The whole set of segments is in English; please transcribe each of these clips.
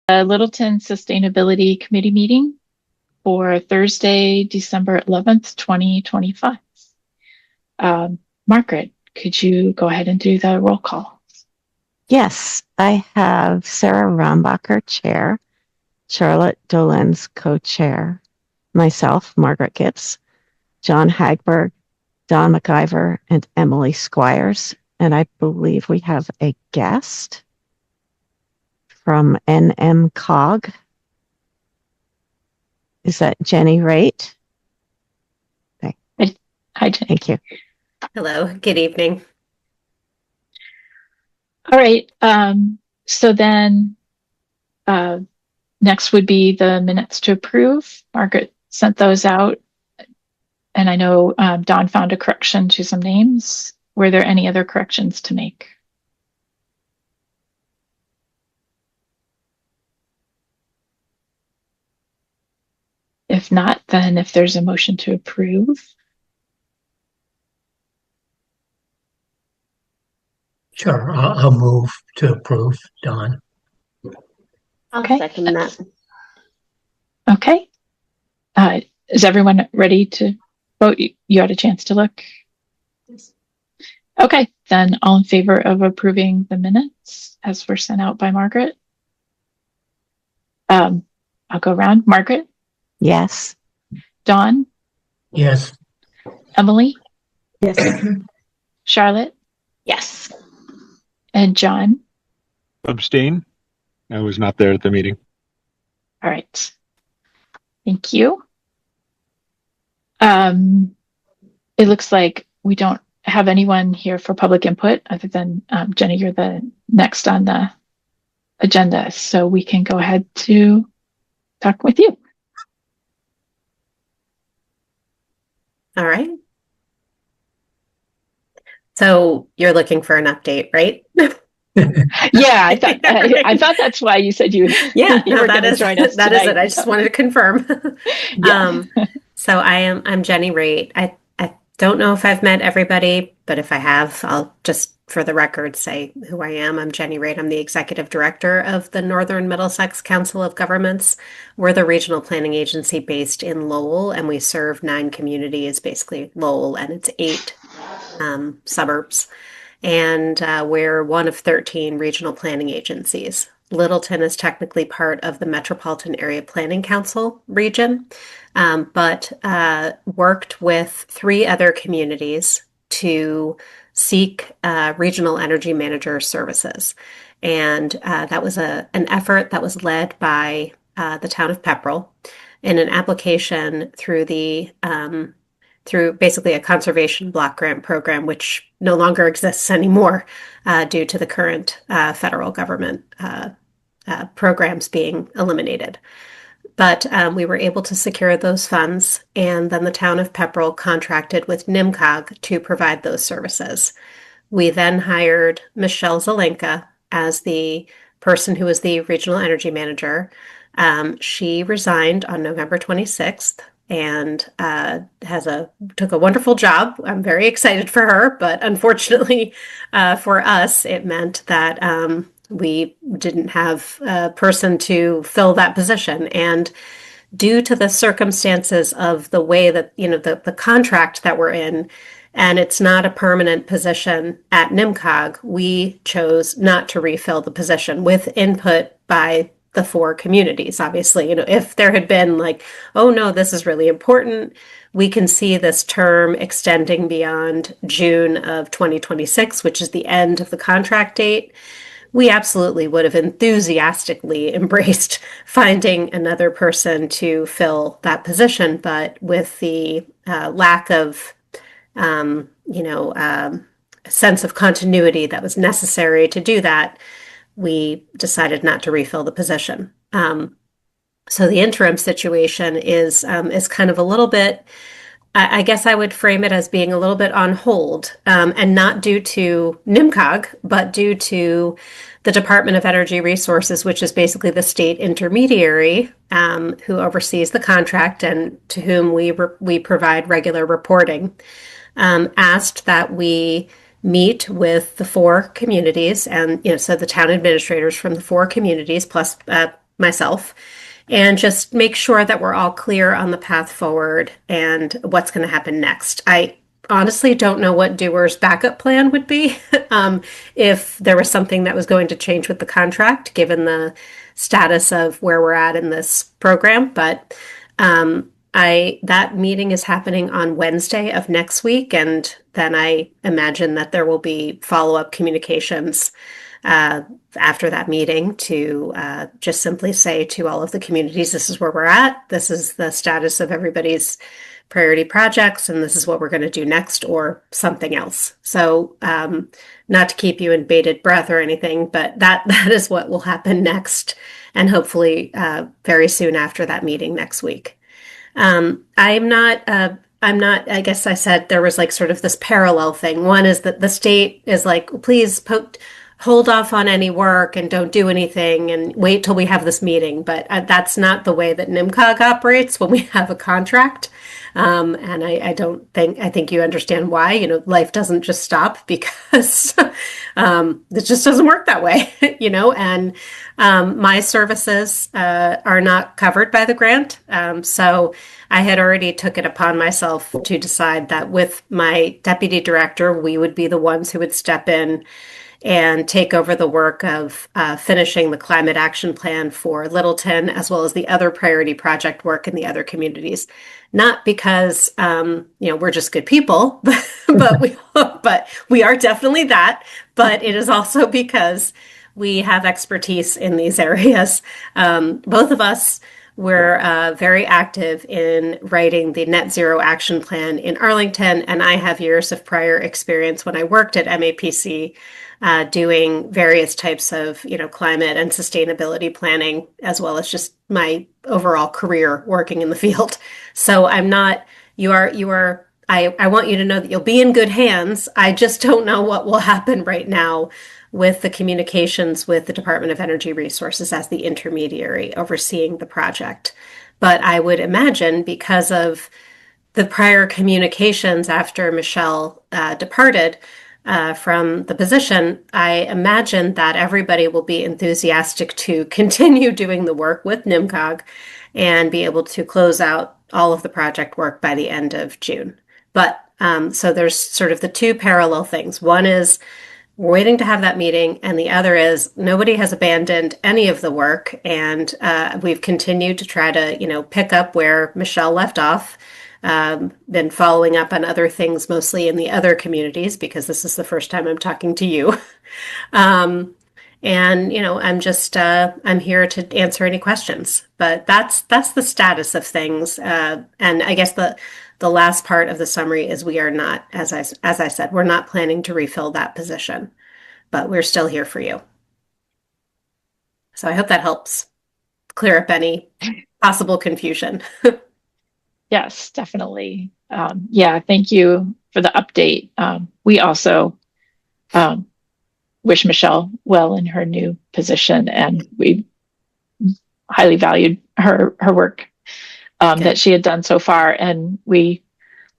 Littleton Sustainability Committee meeting for Thursday, December 11th, 2025. Margaret, could you go ahead and do the roll call? Yes, I have Sarah Rombacher, Chair, Charlotte Dolenz, Co-Chair, myself, Margaret Gibbs, John Hagberg, Don McIver, and Emily Squires. And I believe we have a guest from NMCOG. Is that Jenny Raitt? Hi, Jenny. Thank you. Hello, good evening. All right. So then next would be the minutes to approve. Margaret sent those out. And I know Don found a correction to some names. Were there any other corrections to make? If not, then if there's a motion to approve. Sure, I'll move to approve, Don. I'll Okay. second that. Okay. Is everyone ready to vote? You had a chance to look? Yes. Okay, then all in favor of approving the minutes as were sent out by Margaret? I'll go around. Margaret? Yes. Dawn? Yes. Emily? Yes. Charlotte? Yes. And John? Abstain. I was not there at the meeting. All right. Thank you. It looks like we don't have anyone here for public input other than Jenny, you're the next on the agenda. So we can go ahead to talk with you. All right. So you're looking for an update, right? Yeah, I thought that's why you said you. Yeah, you no, were that going to is join us. that is tonight, it. I just wanted to confirm. Yeah. So I'm Jenny Raitt. I don't know if I've met everybody, but if I have, I'll just for the record say who I am. I'm Jenny Raitt. I'm the executive director of the Northern Middlesex Council of Governments. We're the regional planning agency based in Lowell, and we serve 9 communities, basically Lowell and its 8 suburbs. And we're one of 13 regional planning agencies. Littleton is technically part of the Metropolitan Area Planning Council region, but worked with 3 other communities to seek regional energy manager services. And that was an effort that was led by the town of Pepperell in an application through through basically a conservation block grant program, which no longer exists anymore due to the current federal government programs being eliminated. But we were able to secure those funds, and then the town of Pepperell contracted with NMCOG to provide those services. We then hired Michelle Zelenka as the person who was the regional energy manager. She resigned on November 26th and took a wonderful job. I'm very excited for her, but unfortunately for us, it meant that we didn't have a person to fill that position. And due to the circumstances of the way that, the contract that we're in, and it's not a permanent position at NMCOG, we chose not to refill the position with input by the 4 communities. Obviously, if there had been like, oh no, this is really important, we can see this term extending beyond June of 2026, which is the end of the contract date, we absolutely would have enthusiastically embraced finding another person to fill that position. But with the lack of, sense of continuity that was necessary to do that, we decided not to refill the position. So the interim situation is kind of a little bit, I guess I would frame it as being a little bit on hold, and not due to NMCOG, but due to the Department of Energy Resources, which is basically the state intermediary who oversees the contract and to whom we provide regular reporting, asked that we meet with the 4 communities and, so the town administrators from the 4 communities plus myself, and just make sure that we're all clear on the path forward and what's going to happen next. I honestly don't know what Doer's backup plan would be if there was something that was going to change with the contract, given the status of where we're at in this program. But that meeting is happening on Wednesday of next week, and then I imagine that there will be follow-up communications after that meeting to just simply say to all of the communities, this is where we're at, this is the status of everybody's priority projects, and this is what we're going to do next, or something else. So not to keep you in bated breath or anything, but that is what will happen next, and hopefully very soon after that meeting next week. I'm not, I guess I said there was like sort of this parallel thing. One is that the state is like, please hold off on any work and don't do anything and wait till we have this meeting. But that's not the way that NIMCOG operates when we have a contract. And I think you understand why. Life doesn't just stop because it just doesn't work that way, and my services are not covered by the grant. So I had already took it upon myself to decide that with my deputy director, we would be the ones who would step in and take over the work of finishing the climate action plan for Littleton, as well as the other priority project work in the other communities. Not because we're just good people, but we are definitely that. But it is also because we have expertise in these areas. Both of us were very active in writing the Net Zero Action Plan in Arlington, and I have years of prior experience when I worked at MAPC doing various types of climate and sustainability planning, as well as just my overall career working in the field. So I'm not, I want you to know that you'll be in good hands. I just don't know what will happen right now with the communications with the Department of Energy Resources as the intermediary overseeing the project. But I would imagine, because of the prior communications after Michelle departed from the position, I imagine that everybody will be enthusiastic to continue doing the work with NIMCOG and be able to close out all of the project work by the end of June. But so there's sort of the two parallel things. One is we're waiting to have that meeting, and the other is nobody has abandoned any of the work, and we've continued to try to pick up where Michelle left off. Been following up on other things, mostly in the other communities, because this is the first time I'm talking to you. And I'm just I'm here to answer any questions. But that's the status of things. And I guess the last part of the summary is we are not, as I said, we're not planning to refill that position, but we're still here for you. So I hope that helps clear up any possible confusion. Yes, definitely. Thank you for the update. We also wish Michelle well in her new position, and we highly valued her work that she had done so far, and we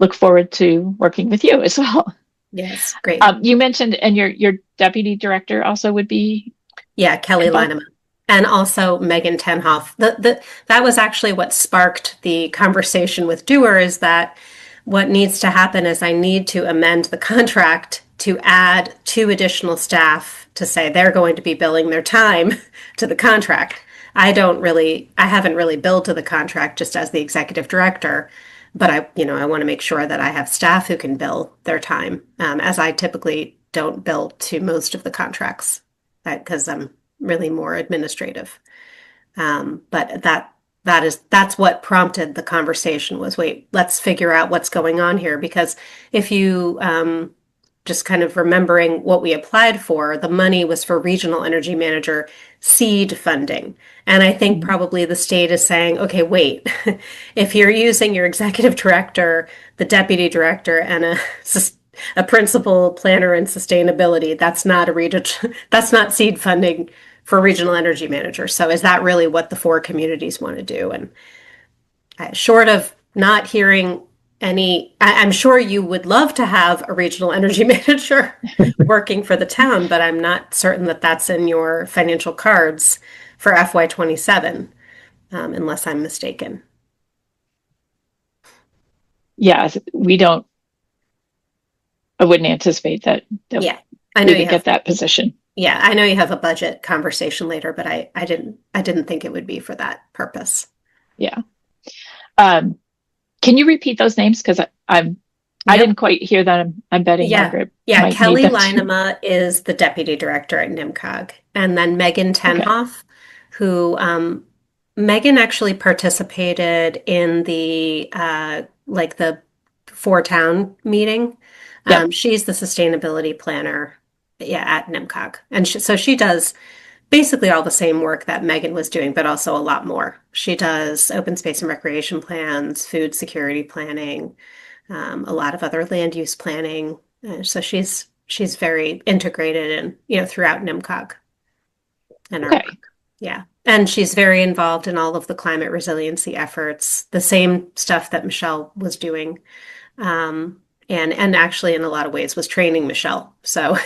look forward to working with you as well. Yes, great. You mentioned, and your deputy director also would be? Yeah, Kelly Lineman. And also Megan Tenhoff. That was actually what sparked the conversation with Doer, is that what needs to happen is I need to amend the contract to add 2 additional staff to say they're going to be billing their time to the contract. I haven't really billed to the contract just as the executive director, but I want to make sure that I have staff who can bill their time, as I typically don't bill to most of the contracts because I'm really more administrative. But that's what prompted the conversation was, wait, let's figure out what's going on here. Because if you just kind of remembering what we applied for, the money was for regional energy manager seed funding. And I think probably the state is saying, okay, wait, if you're using your executive director, the deputy director, and a principal planner in sustainability, that's not seed funding for regional energy manager. So is that really what the 4 communities want to do? And short of not hearing I'm sure you would love to have a regional energy manager working for the town, but I'm not certain that that's in your financial cards for FY27, unless I'm mistaken. Yeah, I wouldn't anticipate that Yeah, I know we you would have. get that position. Yeah, I know you have a budget conversation later, but I didn't think it would be for that purpose. Yeah. Can you repeat those names? Because I Yep. didn't quite hear them. I'm betting Yeah. Margaret Yeah, might Kelly need them too. Leinema is the deputy director at NIMCOG. And then Megan Tenhoff, who Megan actually participated in the like the four town meeting. Yep. She's the sustainability planner, yeah, at NIMCOG. And so she does basically all the same work that Megan was doing, but also a lot more. She does open space and recreation plans, food security planning, a lot of other land use planning. So she's very integrated and throughout NIMCOG and our Okay. work. Yeah. And she's very involved in all of the climate resiliency efforts, the same stuff that Michelle was doing. And actually in a lot of ways was training Michelle. So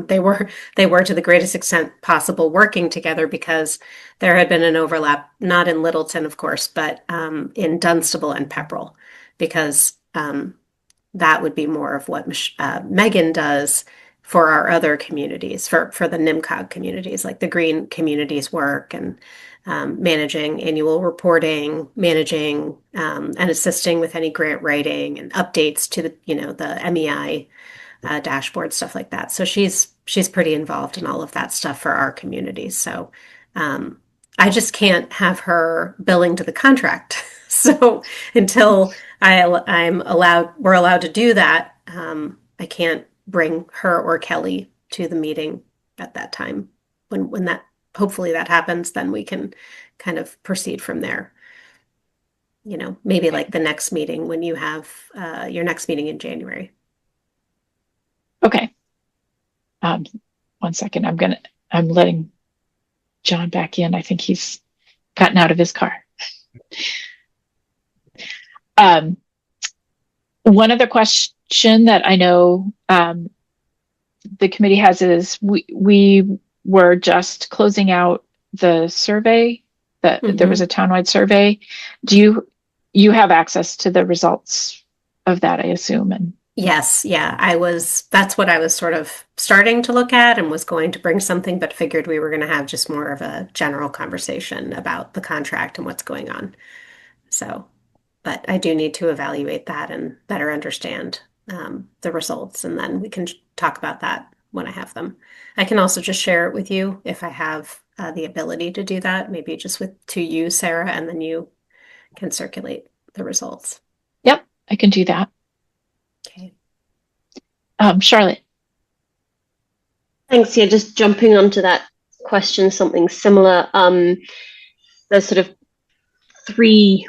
they were to the greatest extent possible working together because there had been an overlap, not in Littleton, of course, but in Dunstable and Pepperell, because that would be more of what Megan does for our other communities, for the NIMCOG communities, like the green communities work and managing annual reporting, managing and assisting with any grant writing and updates to the MEI dashboard, stuff like that. So she's pretty involved in all of that stuff for our communities. So I just can't have her billing to the contract. So until we're allowed to do that, I can't bring her or Kelly to the meeting at that time. When that hopefully that happens, then we can kind of proceed from there. Maybe like the next meeting when you have your next meeting in January. Okay. 1 second. I'm letting John back in. I think he's gotten out of his car. One other question that I know the committee has is we were just closing out the survey that there was a townwide survey. Do you have access to the results of that, I assume? And yes, yeah, that's what I was sort of starting to look at and was going to bring something, but figured we were going to have just more of a general conversation about the contract and what's going on. So, but I do need to evaluate that and better understand the results, and then we can talk about that when I have them. I can also just share it with you if I have the ability to do that, maybe just to you, Sarah, and then you can circulate the results. Yep, I can do that. Okay. Charlotte. Thanks. Yeah, just jumping onto that question, something similar. There's sort of three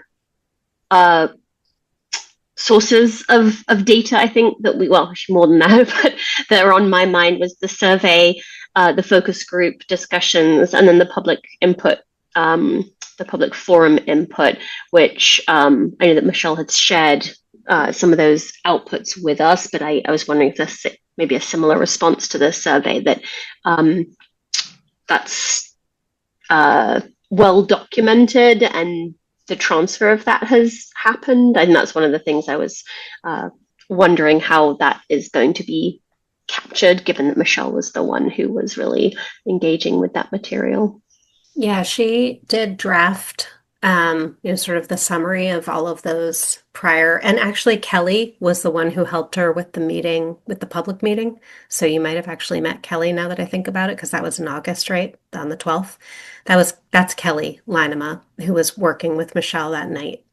sources of data, I think, that actually more than that, but that are on my mind was the survey, the focus group discussions, and then the public input, the public forum input, which I know that Michelle had shared some of those outputs with us, but I was wondering if there's maybe a similar response to the survey that that's well documented and the transfer of that has happened. And that's one of the things I was wondering how that is going to be captured, given that Michelle was the one who was really engaging with that material. Yeah, she did draft, sort of the summary of all of those prior. And actually, Kelly was the one who helped her with the meeting, with the public meeting. So you might have actually met Kelly now that I think about it, because that was in August, right? On the 12th. That's Kelly Leinema, who was working with Michelle that night.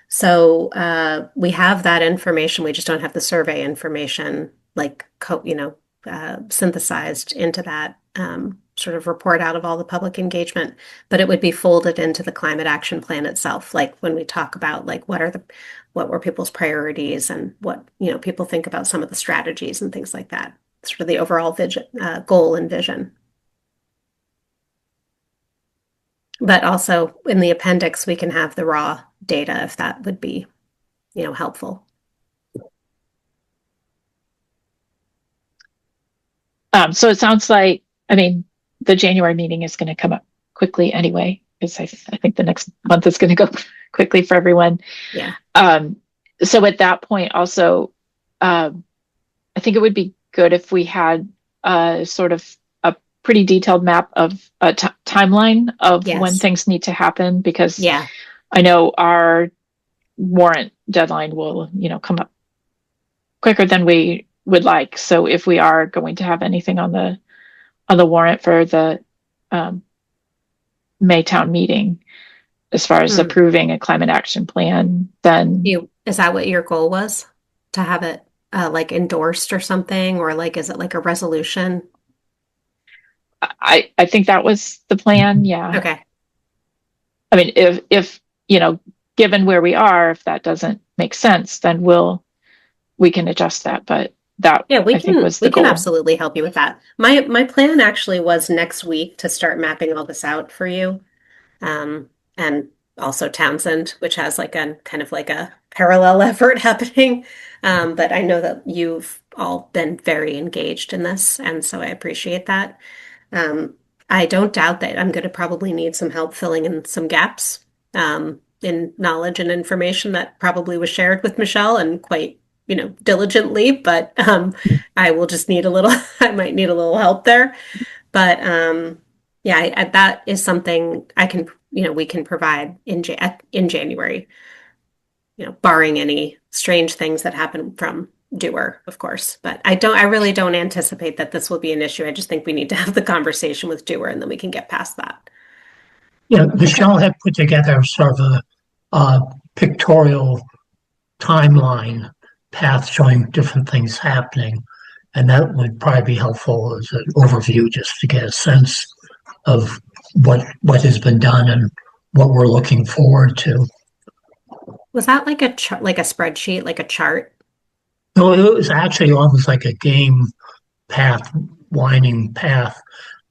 So we have that information. We just don't have the survey information, like, synthesized into that sort of report out of all the public engagement, but it would be folded into the climate action plan itself. Like when we talk about like what were people's priorities and what people think about some of the strategies and things like that. Sort of the overall vision, goal and vision. But also in the appendix, we can have the raw data if that would be, helpful. So it sounds like, the January meeting is going to come up quickly anyway, because I think the next month is going to go quickly for everyone. Yeah. So at that point, also, I think it would be good if we had sort of a pretty detailed map of a timeline of Yes. when things need to happen, because Yeah. I know our warrant deadline will, come up quicker than we would like. So if we are going to have anything on the warrant for the May town meeting, as far as approving a climate action plan, then Is that what your goal was? To have it like endorsed or something, or like is it like a resolution? I think that was the plan. Yeah. Okay. I mean, if given where we are, if that doesn't make sense, then we can adjust that. But that, Yeah, we I think, can was the can goal. absolutely help you with that. My plan actually was next week to start mapping all this out for you. And also Townsend, which has like a kind of like a parallel effort happening. But I know that you've all been very engaged in this, and so I appreciate that. I don't doubt that I'm going to probably need some help filling in some gaps in knowledge and information that probably was shared with Michelle and quite, diligently, but I will just need a little, I might need a little help there. But yeah, that is something I can, we can provide in January, barring any strange things that happen from Dewar, of course. But I really don't anticipate that this will be an issue. I just think we need to have the conversation with Dewar, and then we can get past that. Yeah, Michelle had put together sort of a pictorial timeline path showing different things happening, and that would probably be helpful as an overview, just to get a sense of what has been done and what we're looking forward to. Was that like a like a spreadsheet, like a chart? No, it was actually almost like a game path, winding path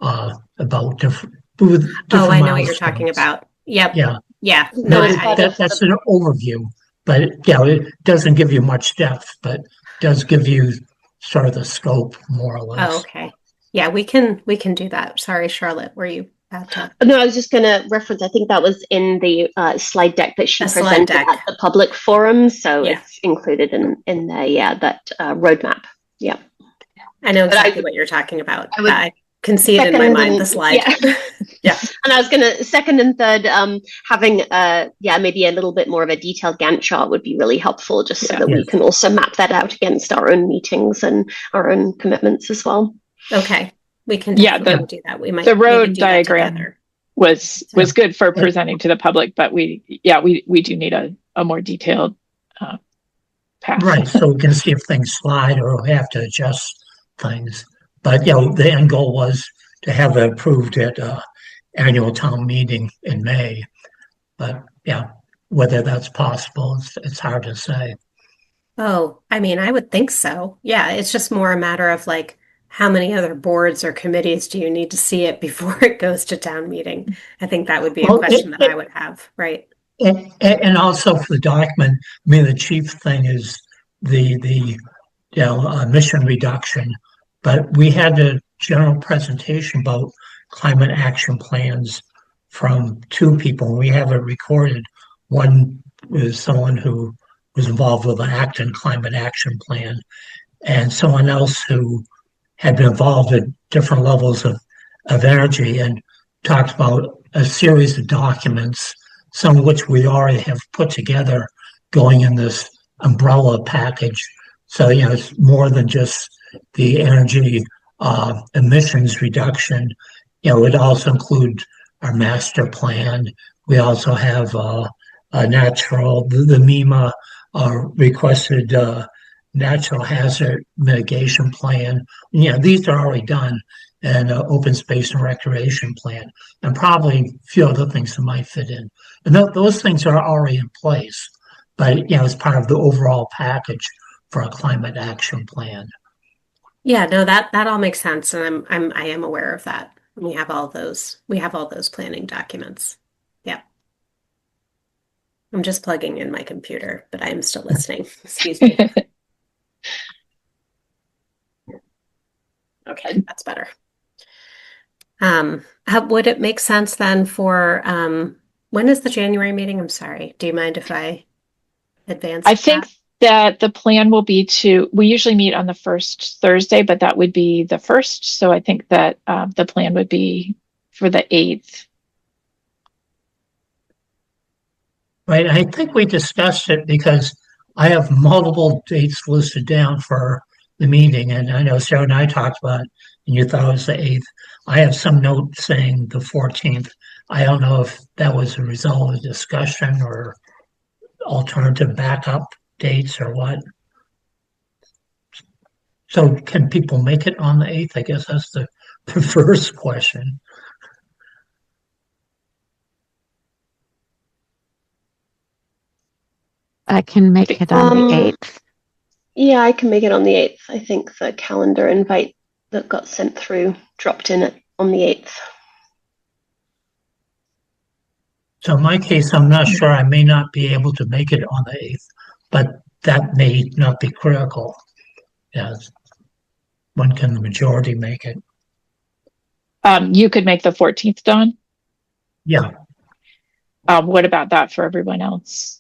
about different. Oh, I know what you're talking about. Yep. Yeah. Yeah. No, that's an overview, but it doesn't give you much depth, but does give you sort of the scope, more or less. Oh, okay. Yeah, we can do that. Sorry, Charlotte, were you about to? No, I was just going to reference, I think that was in the slide deck that she presented at the public forum. So it's included in the, that roadmap. Yeah. I know exactly what you're talking about. I can see it in my mind, the slide. Yeah. Yeah. And I was going to second and third, having, maybe a little bit more of a detailed Gantt chart would be really helpful, just so that we can also map that out against our own meetings and our own commitments as well. Okay. We can do that. We might the road diagram was good for presenting to the public, but we do need a more detailed path. Right, so we can see if things slide or we have to adjust things. But the end goal was to have it approved at annual town meeting in May. But whether that's possible, it's hard to say. Oh, I mean, I would think so. Yeah, it's just more a matter of like, how many other boards or committees do you need to see it before it goes to town meeting? I think that would be a question that I would have, right? And also for the document, I mean, the chief thing is the emission reduction. But we had a general presentation about climate action plans from two people. We have it recorded. One is someone who was involved with the Acton Climate Action Plan, and someone else who had been involved at different levels of energy, and talked about a series of documents, some of which we already have put together going in this umbrella package. So, it's more than just the energy emissions reduction. It would also include our master plan. We also have the MEMA requested natural hazard mitigation plan. These are already done, and open space and recreation plan, and probably a few other things that might fit in. And those things are already in place, but it's part of the overall package for a climate action plan. Yeah, no, that all makes sense, and I am aware of that. We have all those planning documents. Yeah. I'm just plugging in my computer, but I am still listening. Excuse me. Okay, that's better. Would it make sense then for when is the January meeting? I'm sorry. Do you mind if I advance I think that the plan will be we usually meet on the first Thursday, but that would be the first. So I think that the plan would be for the 8th. Right, I think we discussed it because I have multiple dates listed down for the meeting, and I know Sarah and I talked about it, and you thought it was the 8th. I have some note saying the 14th. I don't know if that was a result of discussion or alternative backup dates or what. So can people make it on the 8th? I guess that's the first question. I can make it on the 8th. Yeah, I can make it on the 8th. I think the calendar invite that got sent through dropped in on the 8th. So in my case, I'm not sure. I may not be able to make it on the 8th, but that may not be critical. Yes. When can the majority make it? You could make the 14th, Dawn. Yeah. What about that for everyone else?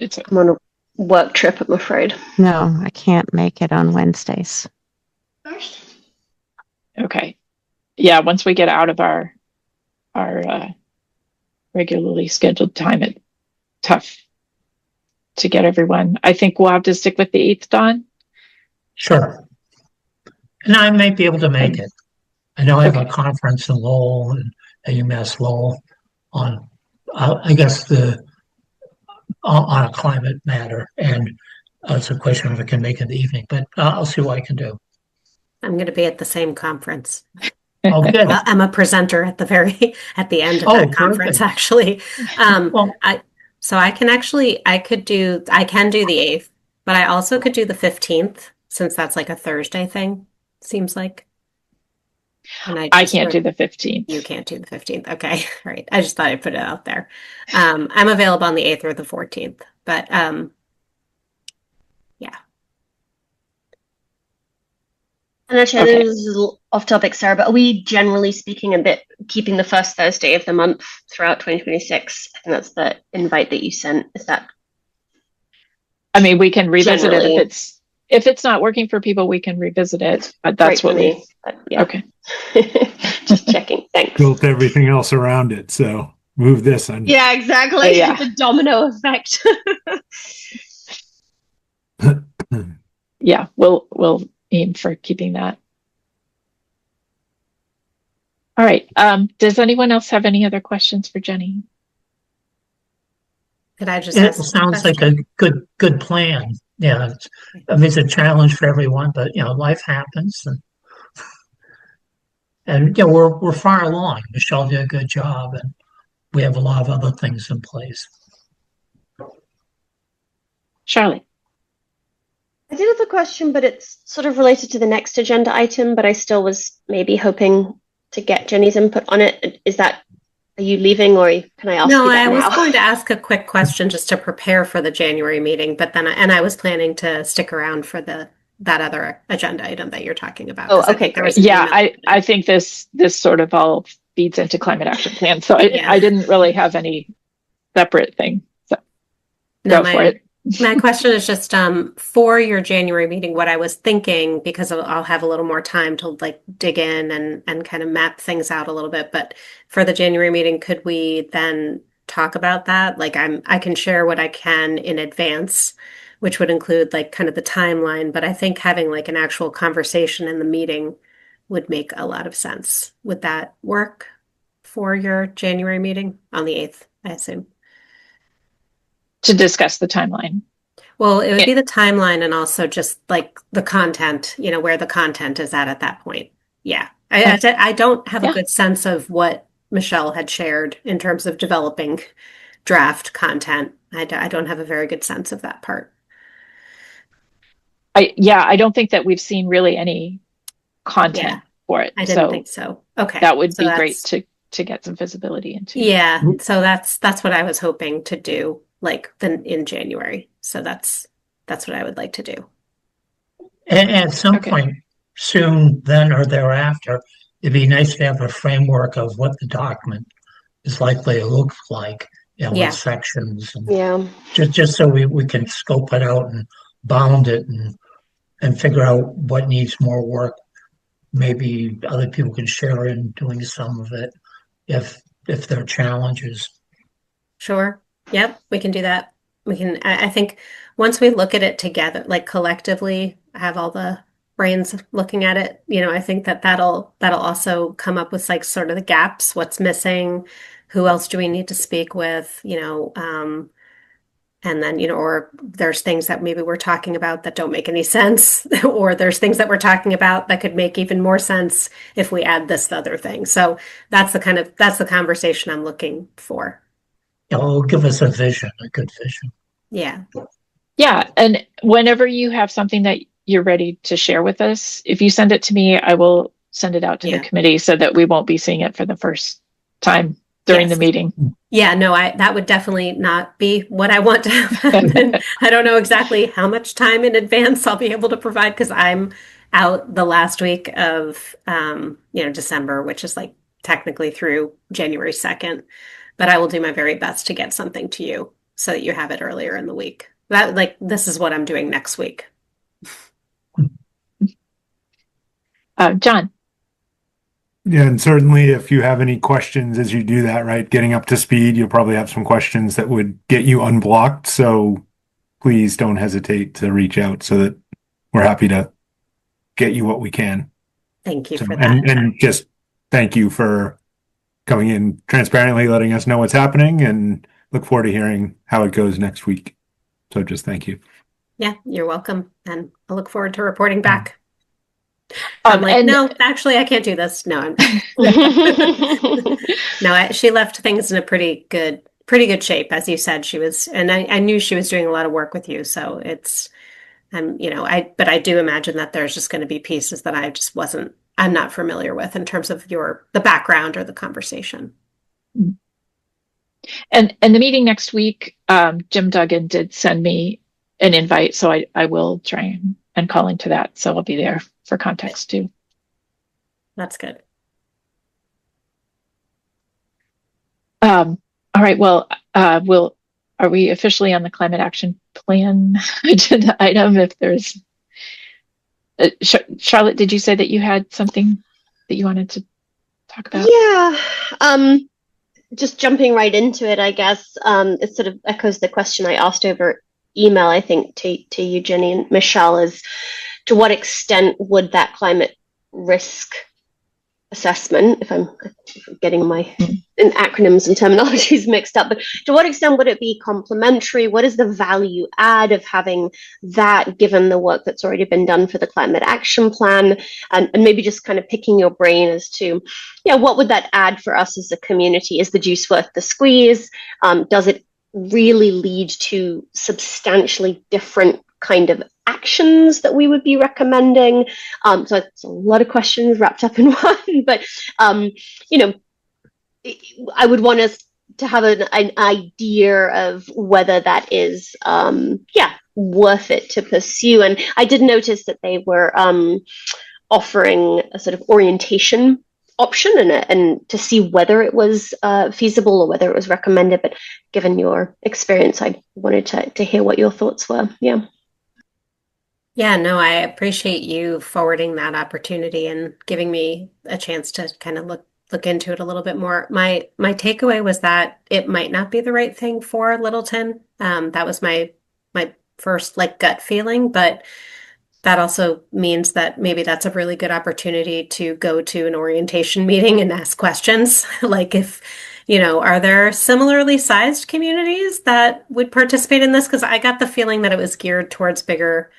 I'm on a work trip, I'm afraid. No, I can't make it on Wednesdays. Okay. Yeah, once we get out of our regularly scheduled time, it's tough to get everyone. I think we'll have to stick with the 8th, Dawn. Sure. And I may be able to make it. I know I have a conference in Lowell and at UMass Lowell on, I guess, on a climate matter, and it's a question if I can make it in the evening, but I'll see what I can do. I'm going to be at the same conference. Oh, good. Well, I'm a presenter at the end of Oh, that conference, perfect. actually. Well, I can do the 8th, but I also could do the 15th since that's like a Thursday thing, seems like. And I can't do the 15th. You can't do the 15th. Okay. All right. I just thought I'd put it out there. I'm available on the 8th or the 14th, but yeah. And actually, I know Okay. this is a little off topic, Sarah, but are we generally speaking a bit keeping the first Thursday of the month throughout 2026? I think that's the invite that you sent. Is that I mean, we can revisit Generally. it if it's not working for people, we can revisit it, but that's right what for we me? But yeah, okay. just checking. Thanks. Built everything else around it. So move this on. Yeah, exactly. Yeah. The domino effect. Yeah, we'll aim for keeping that. All right. Does anyone else have any other questions for Jenny? Could I just it ask a sounds like question? a good plan. Yeah, I mean, it's a challenge for everyone, but life happens, and we're far along. Michelle did a good job, and we have a lot of other things in place. Charlotte. I did have a question, but it's sort of related to the next agenda item, but I still was maybe hoping to get Jenny's input on it. Are you leaving, or can I ask No, you that I was now? going to ask a quick question just to prepare for the January meeting, but then I was planning to stick around for that other agenda item that you're talking about. Oh, 'cause I okay, think there was great. an Yeah, email. I think this sort of all feeds into climate action plan. So Yeah. I didn't really have any separate thing. So No, go for it. My question is just for your January meeting, what I was thinking, because I'll have a little more time to like dig in and kind of map things out a little bit. But for the January meeting, could we then talk about that? Like I can share what I can in advance, which would include like kind of the timeline. But I think having like an actual conversation in the meeting would make a lot of sense. Would that work for your January meeting on the 8th, I assume? To discuss the timeline. Well, it would Yeah. be the timeline and also just like the content, where the content is at that point. Yeah. I don't have Yeah. a good sense of what Michelle had shared in terms of developing draft content. I don't have a very good sense of that part. I don't think that we've seen really any content Yeah. for it. I didn't So think so. Okay. that would So be great that's- to get some visibility into. Yeah. So that's what I was hoping to do, like in January. So that's what I would like to do. And at some Okay. point soon, then or thereafter, it'd be nice to have a framework of what the document is likely to look like, Yeah. what sections, and Yeah. just so we can scope it out and bound it and figure out what needs more work. Maybe other people can share in doing some of it if there are challenges. Sure. Yep, we can do that. I think once we look at it together, like collectively, have all the brains looking at it, I think that'll also come up with like sort of the gaps, what's missing, who else do we need to speak with, and then, or there's things that maybe we're talking about that don't make any sense, or there's things that we're talking about that could make even more sense if we add this other thing. So that's the conversation I'm looking for. It'll give us a vision, a good vision. Yeah. Yeah. And whenever you have something that you're ready to share with us, if you send it to me, I will send it out to the committee so that we won't be seeing it for the first time during the meeting. Yeah, no, that would definitely not be what I want to happen. I don't know exactly how much time in advance I'll be able to provide because I'm out the last week of December, which is like technically through January 2nd. But I will do my very best to get something to you so that you have it earlier in the week. This is what I'm doing next week. John. Yeah, and certainly if you have any questions as you do that, right, getting up to speed, you'll probably have some questions that would get you unblocked. So please don't hesitate to reach out so that we're happy to get you what we can. Thank you So, for that. And just thank you for coming in transparently, letting us know what's happening, and look forward to hearing how it goes next week. So just thank you. Yeah, you're welcome. And I look forward to reporting back. No, actually, I can't do this. No, she left things in a pretty good shape. As you said, she was, and I knew she was doing a lot of work with you. So but I do imagine that there's just going to be pieces that I'm not familiar with in terms of the background or the conversation. And the meeting next week, Jim Duggan did send me an invite, so I will try and call into that. So I'll be there for context too. That's good. All right. Well, are we officially on the climate action plan agenda item? If there's Charlotte, did you say that you had something that you wanted to talk about? Yeah. Just jumping right into it, I guess it sort of echoes the question I asked over email, I think, to you, Jenny and Michelle, is to what extent would that climate risk assessment, if I'm getting my acronyms and terminologies mixed up, but to what extent would it be complementary? What is the value add of having that, given the work that's already been done for the climate action plan? And maybe just kind of picking your brain as to, what would that add for us as a community? Is the juice worth the squeeze? Does it really lead to substantially different kind of actions that we would be recommending? So it's a lot of questions wrapped up in one, but I would want us to have an idea of whether that is worth it to pursue. And I did notice that they were offering a sort of orientation option and to see whether it was feasible or whether it was recommended. But given your experience, I wanted to hear what your thoughts were. Yeah, no, I appreciate you forwarding that opportunity and giving me a chance to kind of look into it a little bit more. My takeaway was that it might not be the right thing for Littleton. That was my first gut feeling, but that also means that maybe that's a really good opportunity to go to an orientation meeting and ask questions. Like if, are there similarly sized communities that would participate in this? Because I got the feeling that it was geared towards bigger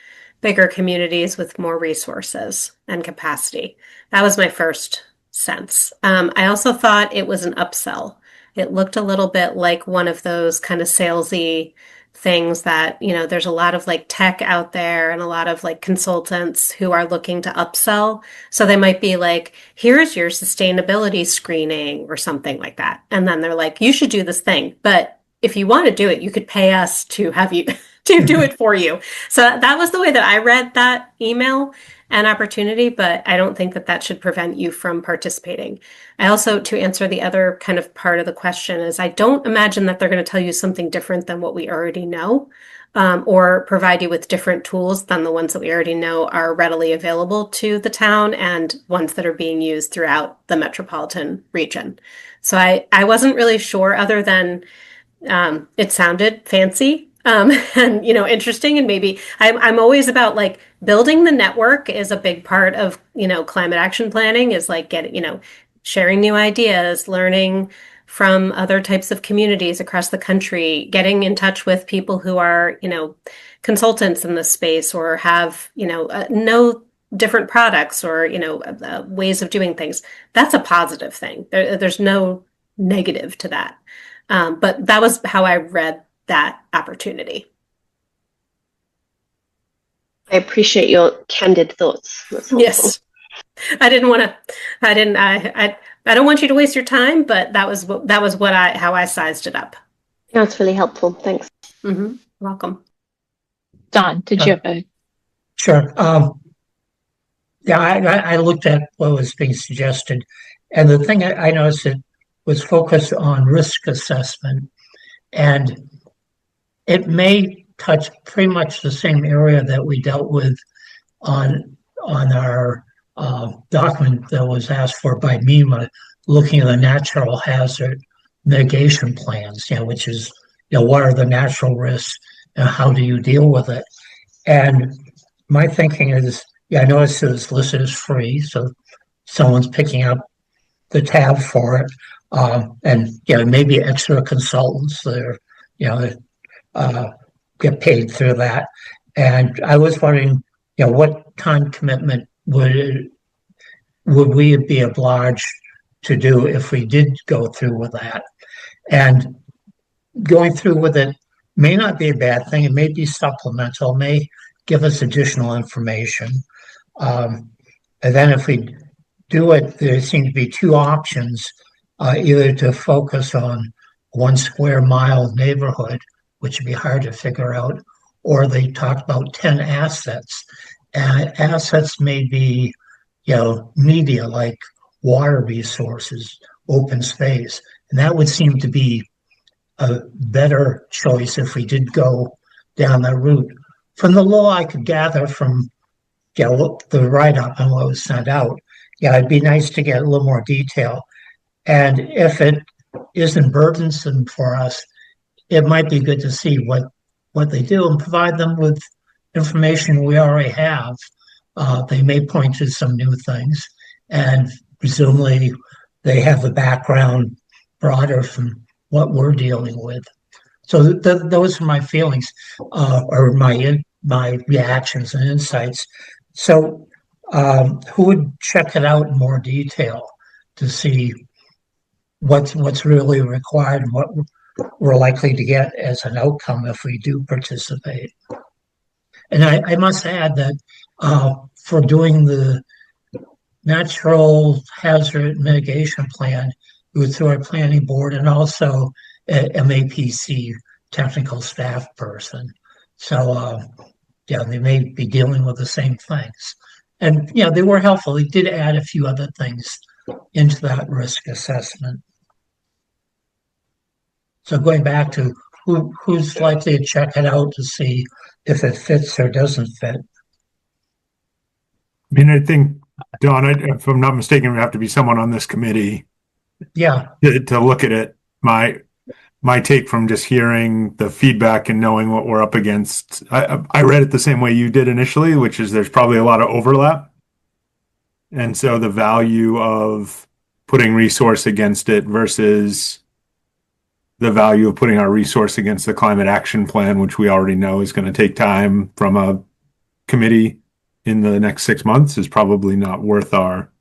communities with more resources and capacity. That was my first sense. I also thought it was an upsell. It looked a little bit like one of those kind of salesy things that, there's a lot of tech out there and a lot of consultants who are looking to upsell. So they might be like, here's your sustainability screening or something like that. And then they're like, you should do this thing. But if you want to do it, you could pay us to have you to do it for you. So that was the way that I read that email and opportunity, but I don't think that that should prevent you from participating. I also, to answer the other kind of part of the question, is I don't imagine that they're going to tell you something different than what we already know, or provide you with different tools than the ones that we already know are readily available to the town and ones that are being used throughout the metropolitan region. So I wasn't really sure, other than it sounded fancy. And interesting, and maybe I'm always about like building the network is a big part of climate action planning, is like sharing new ideas, learning from other types of communities across the country, getting in touch with people who are consultants in this space, or have know different products, or ways of doing things. That's a positive thing. There's no negative to that, but that was how I read that opportunity. I appreciate your candid thoughts. That's helpful. Yes, I don't want you to waste your time, but that was how I sized it up. That's really helpful. Thanks. Mm-hmm. Welcome. Don, did you have a? Sure. Yeah, I looked at what was being suggested, and the thing I noticed, it was focused on risk assessment, and it may touch pretty much the same area that we dealt with on our document that was asked for by MEMA, looking at the natural hazard mitigation plans, which is, what are the natural risks and how do you deal with it? And my thinking is, I noticed it was listed as free, so someone's picking up the tab for it. And maybe extra consultants that are, get paid through that. And I was wondering, what time commitment would we be obliged to do if we did go through with that? And going through with it may not be a bad thing. It may be supplemental, may give us additional information. And then if we do it, there seem to be two options, either to focus on 1 square mile neighborhood, which would be hard to figure out, or they talked about 10 assets. And assets may be, media like water resources, open space. And that would seem to be a better choice if we did go down that route. From the law, I could gather from the write-up and what was sent out, it'd be nice to get a little more detail. And if it isn't burdensome for us, it might be good to see what they do and provide them with information we already have. They may point to some new things, and presumably they have the background broader from what we're dealing with. So those are my feelings, or my reactions and insights. So who would check it out in more detail to see what's really required and what we're likely to get as an outcome if we do participate? And I must add that for doing the natural hazard mitigation plan, it was through our planning board and also a MAPC technical staff person. So they may be dealing with the same things. And they were helpful. They did add a few other things into that risk assessment. So going back to who's likely to check it out to see if it fits or doesn't fit. I mean, I think, Don, if I'm not mistaken, it would have to be someone on this committee. Yeah. To look at it. My take from just hearing the feedback and knowing what we're up against, I read it the same way you did initially, which is there's probably a lot of overlap. And so the value of putting resource against it versus the value of putting our resource against the climate action plan, which we already know is going to take time from a committee in the next 6 months, is probably not worth our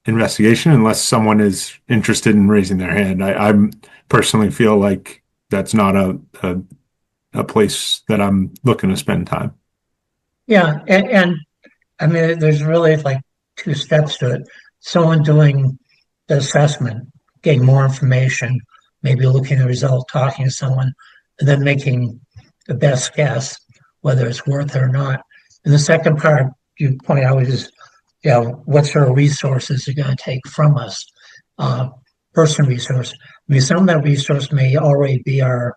investigation unless someone is interested in raising their hand. I personally feel like that's not a place that I'm looking to spend time. Yeah, and I mean, there's really like 2 steps to it. Someone doing the assessment, getting more information, maybe looking at the result, talking to someone, and then making the best guess whether it's worth it or not. And the second part you point out is, what sort of resources are going to take from us? Person resource. I mean, some of that resource may already be our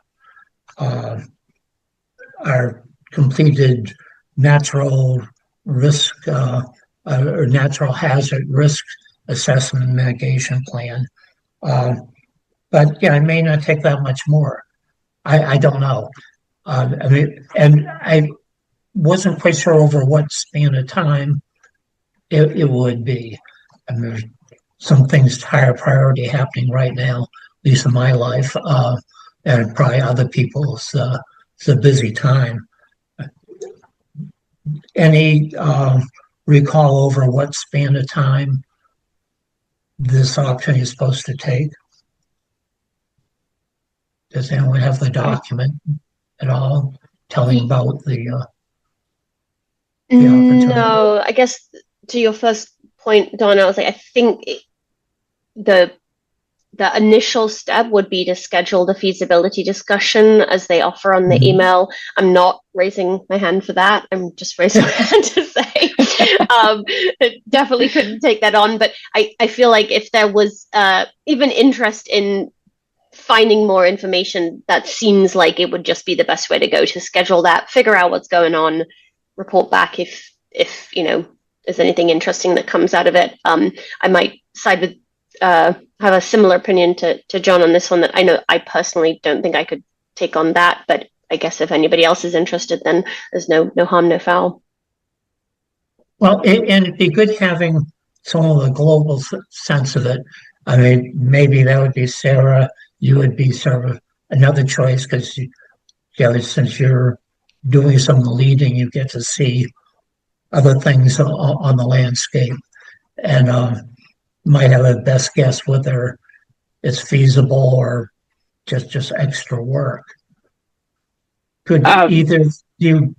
completed natural risk or natural hazard risk assessment and mitigation plan. But yeah, it may not take that much more. I don't know. I mean, and I wasn't quite sure over what span of time it would be. I mean, there's some things higher priority happening right now, at least in my life, and probably other people's. It's a busy time. Any recall over what span of time this option is supposed to take? Does anyone have the document at all telling about the opportunity? No, I guess to your first point, Donna, I was like, I think the initial step would be to schedule the feasibility discussion as they offer on the email. I'm not raising my hand for that. I'm just raising my hand to say definitely couldn't take that on. But I feel like if there was even interest in finding more information, that seems like it would just be the best way to go, to schedule that, figure out what's going on, report back if there's anything interesting that comes out of it. I might side with have a similar opinion to John on this one, that I know I personally don't think I could take on that, but I guess if anybody else is interested, then there's no harm, no foul. Well, and it'd be good having some of the global sense of it. I mean, maybe that would be Sarah. You would be sort of another choice because, since you're doing some of the leading, you get to see other things on the landscape, and might have a best guess whether it's feasible or just extra work. Could either you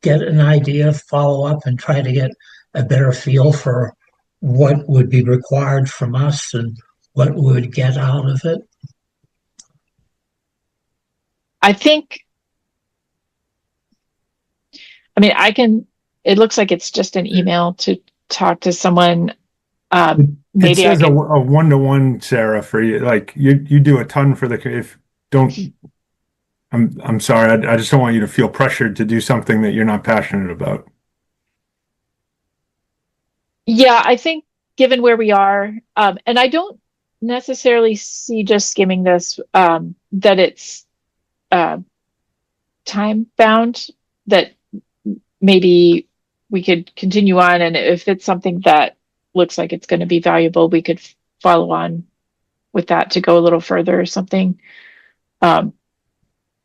get an idea, follow up, and try to get a better feel for what would be required from us and what we would get out of it? I think, it looks like it's just an email to talk to someone. Maybe it says a one-to-one, Sarah, for you. Like you do a ton for I'm sorry. I just don't want you to feel pressured to do something that you're not passionate about. Yeah, I think given where we are, and I don't necessarily see just skimming this, that it's time bound, that maybe we could continue on, and if it's something that looks like it's going to be valuable, we could follow on with that to go a little further or something.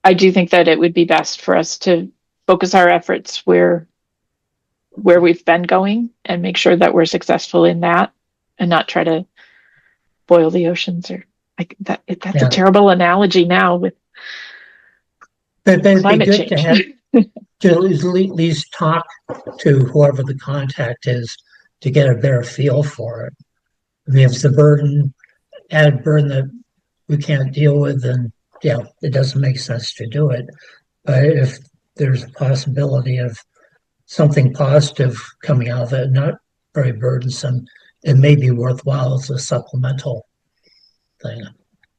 I do think that it would be best for us to focus our efforts where we've been going and make sure that we're successful in that, and not try to boil the oceans, or like that. That's a terrible analogy now with climate change. To at least talk to whoever the contact is to get a better feel for it. I mean, if it's added burden that we can't deal with, then it doesn't make sense to do it. But if there's a possibility of something positive coming out of it, not very burdensome, it may be worthwhile as a supplemental thing.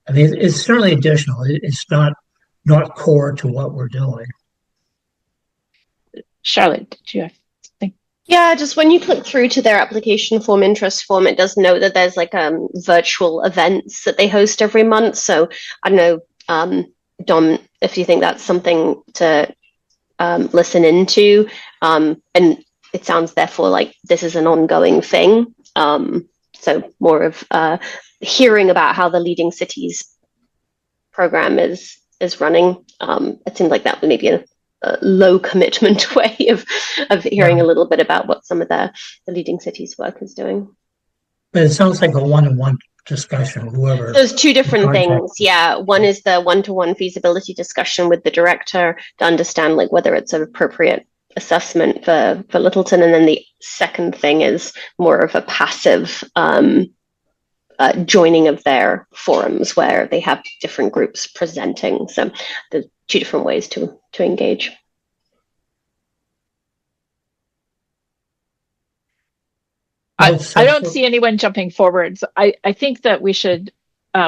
I mean, it's certainly additional. It's not core to what we're doing. Charlotte, did you have something? Yeah, just when you click through to their application form, interest form, it does note that there's like virtual events that they host every month. So I don't know, Dom, if you think that's something to listen into, and it sounds therefore like this is an ongoing thing. So more of hearing about how the Leading Cities program is running. It seems like that would maybe a low commitment way of hearing a little bit about what some of the Leading Cities work is doing. But it sounds like a one-on-one discussion, whoever. There's two different things. Yeah. One is the one-to-one feasibility discussion with the director to understand like whether it's an appropriate assessment for Littleton. And then the second thing is more of a passive joining of their forums where they have different groups presenting. So the two different ways to engage. I So don't see anyone jumping forwards. I think that we should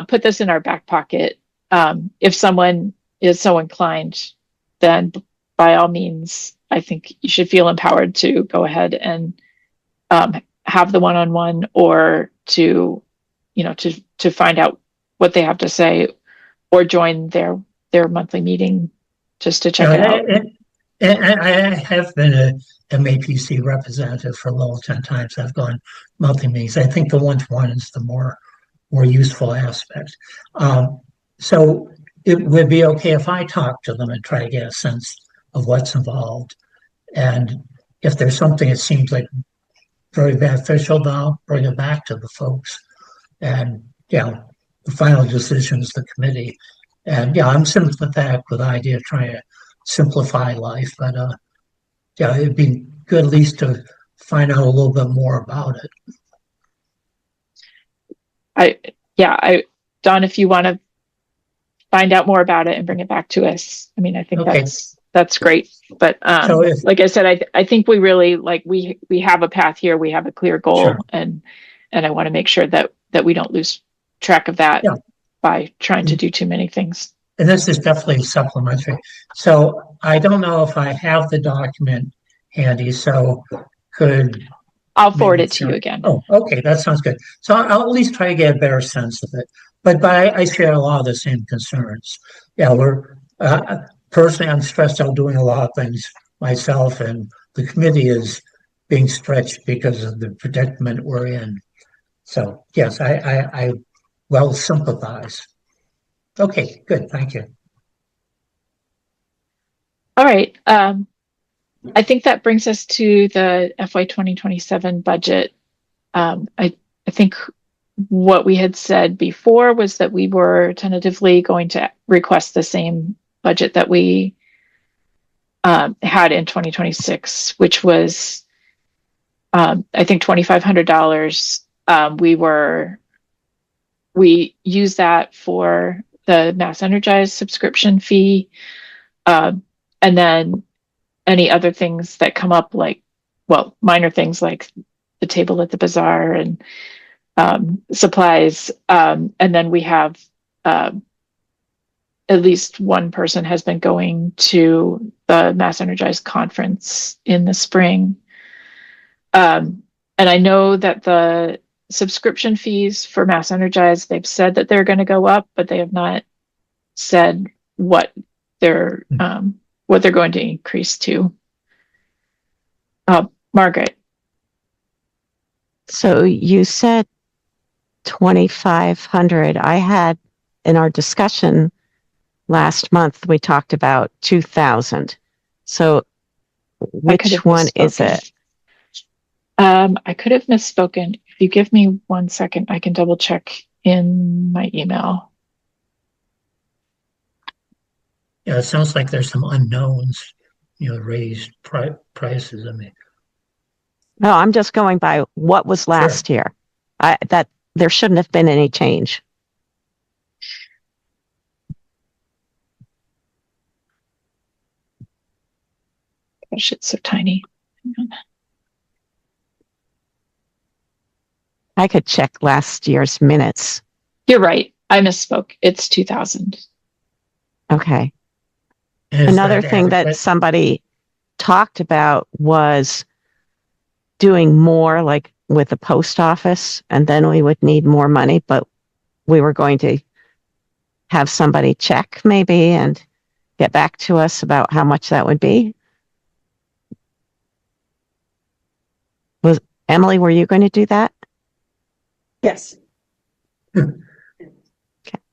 put this in our back pocket. If someone is so inclined, then by all means, I think you should feel empowered to go ahead and have the one-on-one, or to find out what they have to say, or join their monthly meeting just to check it out. And I have been a MAPC representative for Lowell 10 times. I've gone monthly meetings. I think the one-to-one is the more useful aspect. So it would be okay if I talk to them and try to get a sense of what's involved. And if there's something that seems like very beneficial, then I'll bring it back to the folks. And the final decision is the committee. And I'm sympathetic with the idea of trying to simplify life, but it'd be good at least to find out a little bit more about it. Don, if you want to find out more about it and bring it back to us, I mean, I think Okay. that's great. But So like I said, I think we really we have a path here. We have a clear goal, Sure. and I want to make sure that we don't lose track of that by trying to do too many things. And this is definitely supplementary. So I don't know if I have the document handy, so I'll forward it to you again. Oh, okay, that sounds good. So I'll at least try to get a better sense of it. But I share a lot of the same concerns. We're personally, I'm stressed out doing a lot of things myself, and the committee is being stretched because of the predicament we're in. So yes, I well sympathize. Okay, good. Thank you. All right. I think that brings us to the FY 2027 budget. I think what we had said before was that we were tentatively going to request the same budget that we had in 2026, which was, I think, $2,500. We used that for the Mass Energize subscription fee, and then any other things that come up, minor things like the table at the bazaar and supplies. And then we have at least one person has been going to the Mass Energize conference in the spring. And I know that the subscription fees for Mass Energize, they've said that they're going to go up, but they have not said what they're going to increase to. Margaret. So you said 2,500. I had in our discussion last month, we talked about 2,000. So which one is it? I could have misspoken. If you give me 1 second, I can double check in my email. Yeah, it sounds like there's some unknowns, raised prices. I mean, No, I'm just going by what was last year. That there shouldn't have been any change. Gosh, it's so tiny. Hang on. I could check last year's minutes. You're right. I misspoke. It's 2,000. Okay. is Another that thing that adequate? somebody talked about was doing more like with the post office, and then we would need more money, but we were going to have somebody check maybe and get back to us about how much that would be. Emily, were you going to do that? Yes. Hmm. Do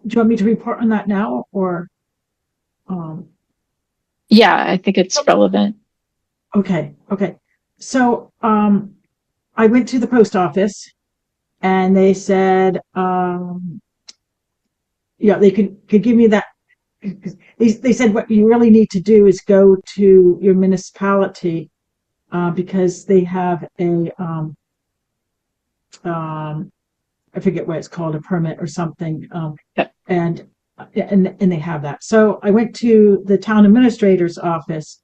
you want me to report on that now, or? Yeah, I think it's relevant. Okay. So, I went to the post office, and they said, they could give me that. They said what you really need to do is go to your municipality, because they have a I forget what it's called, a permit or something. Yep. And and they have that. So I went to the town administrator's office,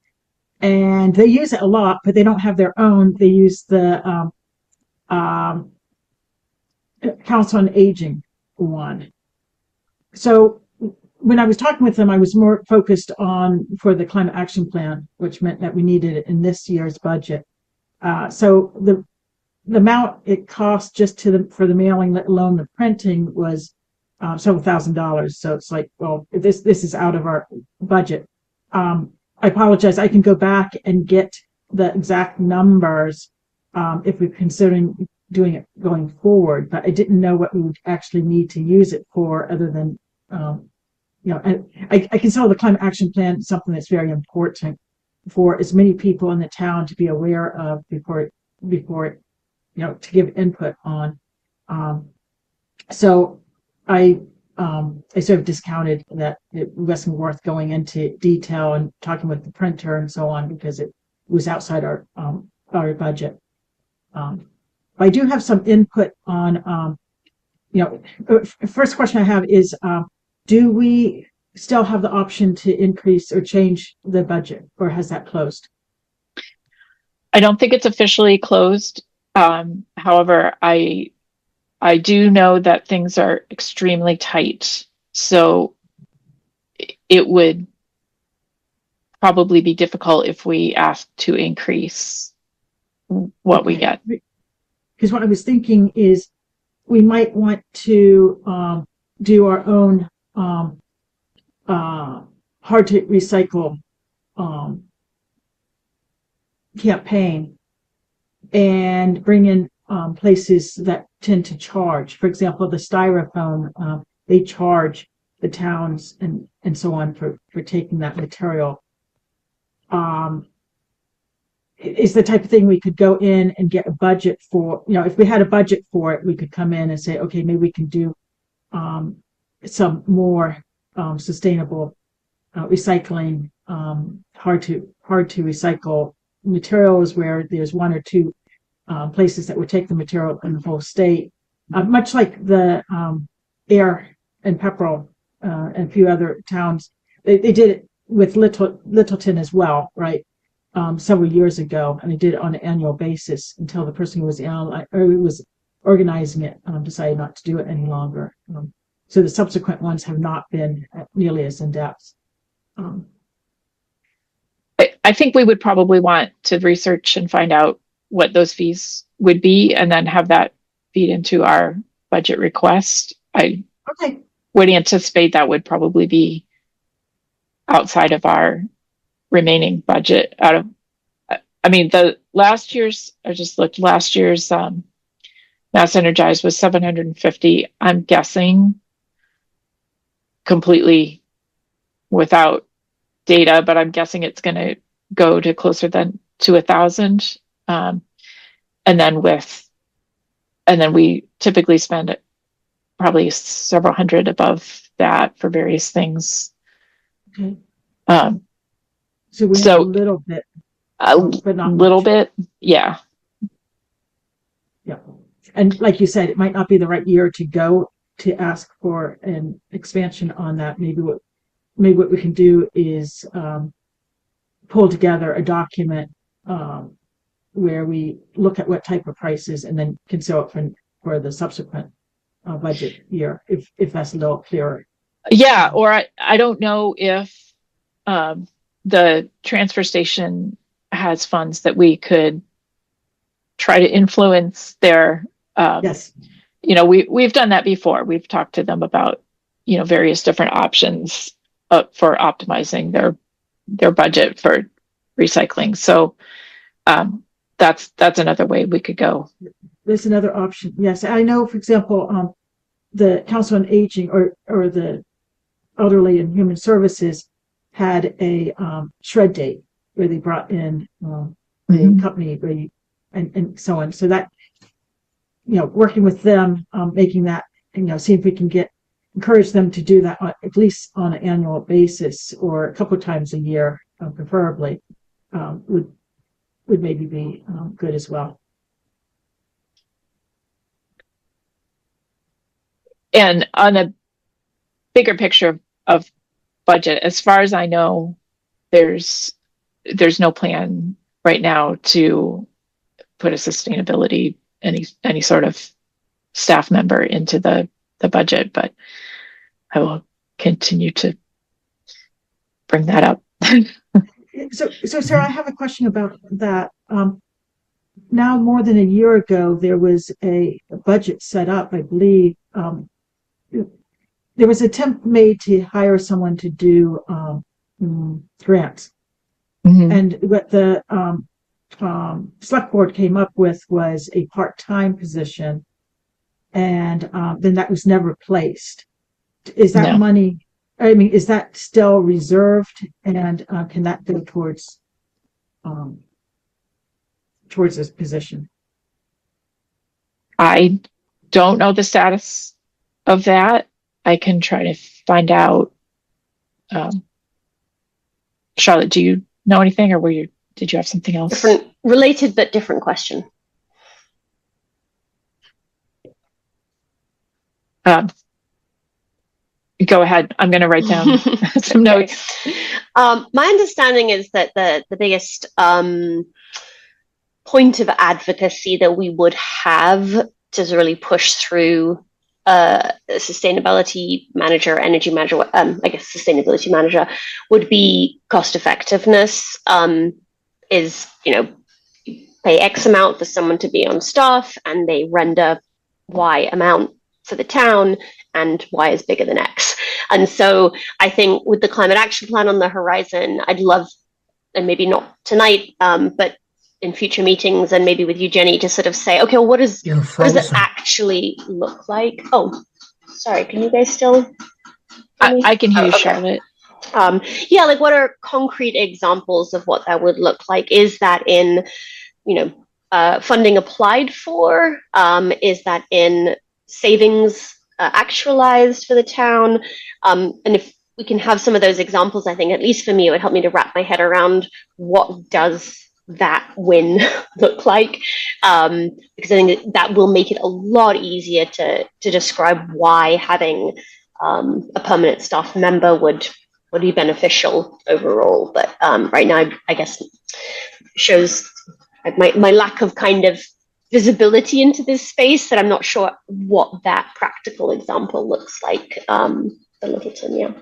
and they use it a lot, but they don't have their own. They use the um, Council on Aging one. So when I was talking with them, I was more focused on for the climate action plan, which meant that we needed it in this year's budget. So the amount it cost just for the mailing, let alone the printing, was several $1,000s. So it's like, well, this is out of our budget. I apologize. I can go back and get the exact numbers if we're considering doing it going forward, but I didn't know what we would actually need to use it for, other than I consider the climate action plan something that's very important for as many people in the town to be aware of before to give input on. So I sort of discounted that it wasn't worth going into detail and talking with the printer and so on, because it was outside our budget. I do have some input on, first question I have is, do we still have the option to increase or change the budget, or has that closed? I don't think it's officially closed. However, I do know that things are extremely tight, so it would probably be difficult if we asked to increase what we get. Because what I was thinking is we might want to do our own hard to recycle campaign and bring in places that tend to charge. For example, the styrofoam, they charge the towns and so on for taking that material. Is the type of thing we could go in and get a budget for. If we had a budget for it, we could come in and say, okay, maybe we can do some more sustainable recycling, hard to recycle materials, where there's one or two places that would take the material in the whole state, much like the Air and Pepperell and a few other towns. They did it with Littleton as well, right? Several years ago, and they did it on an annual basis until the person who was organizing it decided not to do it any longer. So the subsequent ones have not been nearly as in depth. I think we would probably want to research and find out what those fees would be, and then have that feed into our budget request. I would anticipate that would probably be outside of our remaining budget. The last year's, I just looked, last year's Mass Energized was 750. I'm guessing, completely without data, but I'm guessing it's going to go to closer to 1,000. And then we typically spend probably several hundred above that for various things. Okay. So we have a little bit, but not little much. bit, yeah. Yeah, and like you said, it might not be the right year to go to ask for an expansion on that. Maybe what we can do is pull together a document where we look at what type of prices and then consider it for the subsequent budget year, if that's a little clearer. Yeah, or I don't know if the transfer station has funds that we could try to influence their. Yes. We've done that before. We've talked to them about various different options for optimizing their budget for recycling. So that's another way we could go. There's another option. Yes, I know. For example, the Council on Aging or the Elderly and Human Services had a shred date where they brought in the company and so on. So that working with them, making that see if we can encourage them to do that at least on an annual basis or a couple of times a year, preferably, would maybe be good as well. And on a bigger picture of of budget. As far as I know, there's no plan right now to put a sustainability any sort of staff member into the budget, but I will continue to bring that up. So Sarah, I have a question about that. Now more than a year ago, there was a budget set up, I believe. There was an attempt made to hire someone to do grants. Mhm. And what the select board came up with was a part-time position, and then that was never placed. Is that No. money? I mean, is that still reserved, and can that go towards this position? I don't know the status of that. I can try to find out. Charlotte, do you know anything, or did you have something else? Different, related but different question. Go ahead. I'm going to write down some notes. My understanding is that the biggest point of advocacy that we would have to really push through a sustainability manager, energy manager, I guess sustainability manager, would be cost effectiveness. Is, pay X amount for someone to be on staff, and they render Y amount for the town, and Y is bigger than X. And so I think with the climate action plan on the horizon, I'd love, and maybe not tonight, but in future meetings, and maybe with you, Jenny, to sort of say, okay, well, what does it actually look like? Oh, sorry, can you guys still? I can hear you, okay. Charlotte. Yeah, like what are concrete examples of what that would look like? Is that in, funding applied for? Is that in savings actualized for the town? And if we can have some of those examples, I think, at least for me, it would help me to wrap my head around what does that win look like, because I think that will make it a lot easier to describe why having a permanent staff member would be beneficial overall. But right now, I guess shows my lack of kind of visibility into this space, that I'm not sure what that practical example looks like for Littleton. Yeah.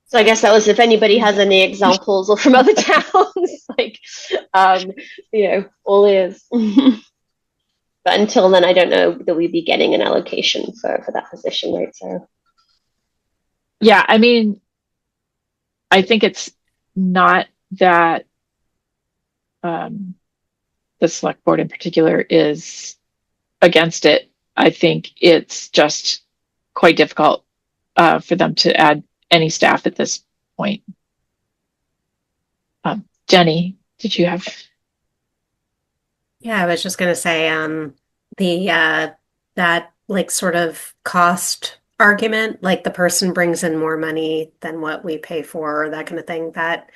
So I guess that was, if anybody has any examples or from other towns, like, all ears. But until then, I don't know that we'd be getting an allocation for that position, right, Sarah? Yeah, I mean, I think it's not that the select board in particular is against it. I think it's just quite difficult for them to add any staff at this point. Jenny, did you have? Yeah, I was just going to say that like sort of cost argument, like the person brings in more money than what we pay for, or that kind of thing, that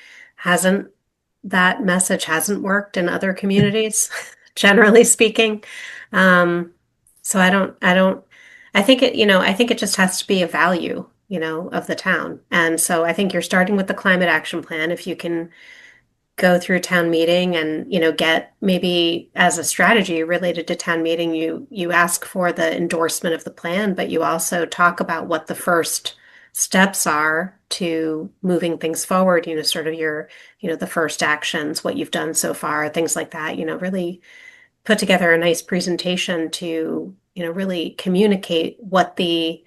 message hasn't worked in other communities, generally speaking. So I think it just has to be a value, of the town. And so I think you're starting with the climate action plan. If you can go through town meeting and, get maybe as a strategy related to town meeting, you ask for the endorsement of the plan, but you also talk about what the first steps are to moving things forward, sort of your, the first actions, what you've done so far, things like that, really put together a nice presentation to, really communicate what the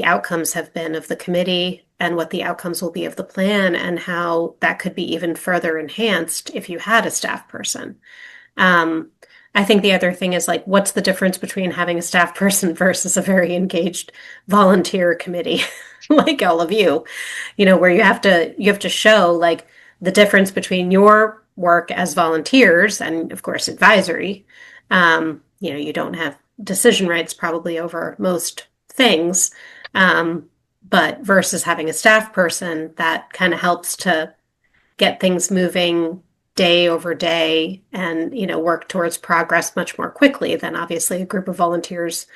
outcomes have been of the committee and what the outcomes will be of the plan, and how that could be even further enhanced if you had a staff person. I think the other thing is, like, what's the difference between having a staff person versus a very engaged volunteer committee, like all of you, where you have to show, like, the difference between your work as volunteers and, of course, advisory. You don't have decision rights probably over most things, but versus having a staff person that kind of helps to get things moving day over day and, work towards progress much more quickly than obviously a group of volunteers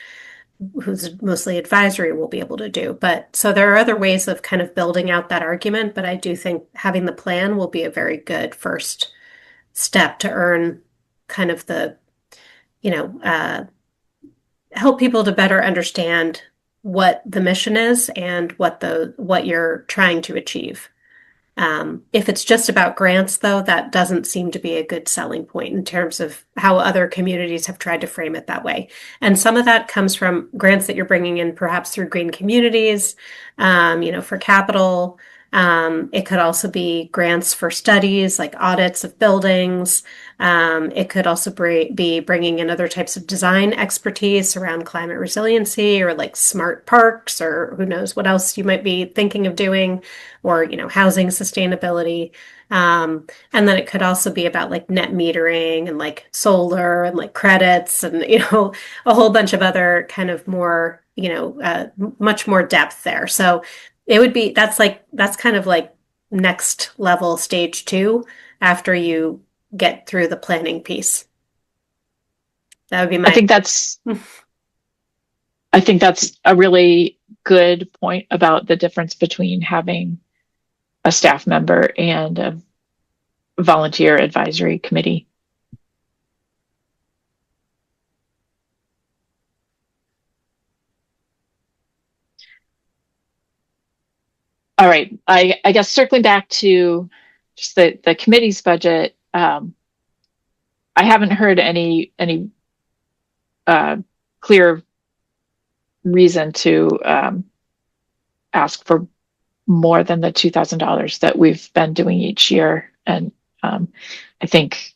who's mostly advisory will be able to do. But so there are other ways of kind of building out that argument, but I do think having the plan will be a very good first step to earn kind of the, help people to better understand what the mission is and what you're trying to achieve. If it's just about grants, though, that doesn't seem to be a good selling point in terms of how other communities have tried to frame it that way. And some of that comes from grants that you're bringing in perhaps through green communities, for capital. It could also be grants for studies like audits of buildings. It could also be bringing in other types of design expertise around climate resiliency or like smart parks or who knows what else you might be thinking of doing or, housing sustainability. And then it could also be about like net metering and like solar and like credits and, a whole bunch of other kind of more, much more depth there. So it would be, that's kind of like next level stage 2 after you get through the planning piece. That would be my. I think that's a really good point about the difference between having a staff member and a volunteer advisory committee. All right. I guess circling back to just the committee's budget, I haven't heard any clear reason to ask for more than the $2,000 that we've been doing each year, and I think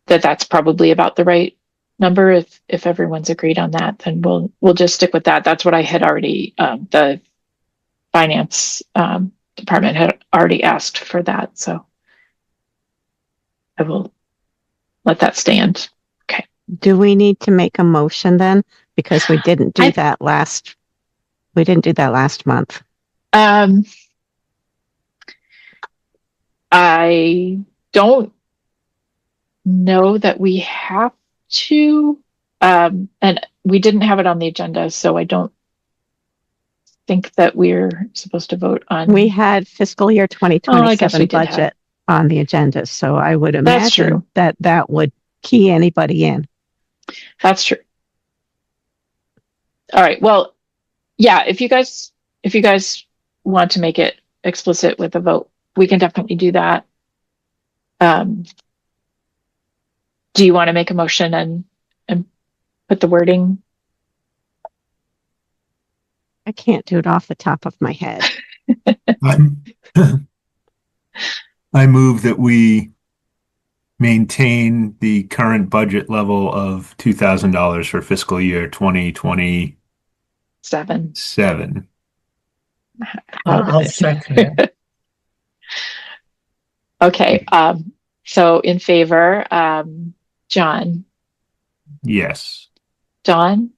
that's probably about the right number. If everyone's agreed on that, then we'll just stick with that. That's what I had already the finance department had already asked for that, so I will let that stand. Okay. Do we need to make a motion then? Because we didn't do that last month. I don't know that we have to, and we didn't have it on the agenda, so I don't think that we're supposed to vote on. We had fiscal year 2027 budget on the agenda, so I would imagine that would key anybody in. That's true. All right. Well, yeah, if you guys want to make it explicit with a vote, we can definitely do that. Do you want to make a motion and put the wording? I can't do it off the top of my head. I move that we maintain the current budget level of $2,000 for fiscal year 2027. I'll second it. Okay. So in favor, John. Yes. Dawn.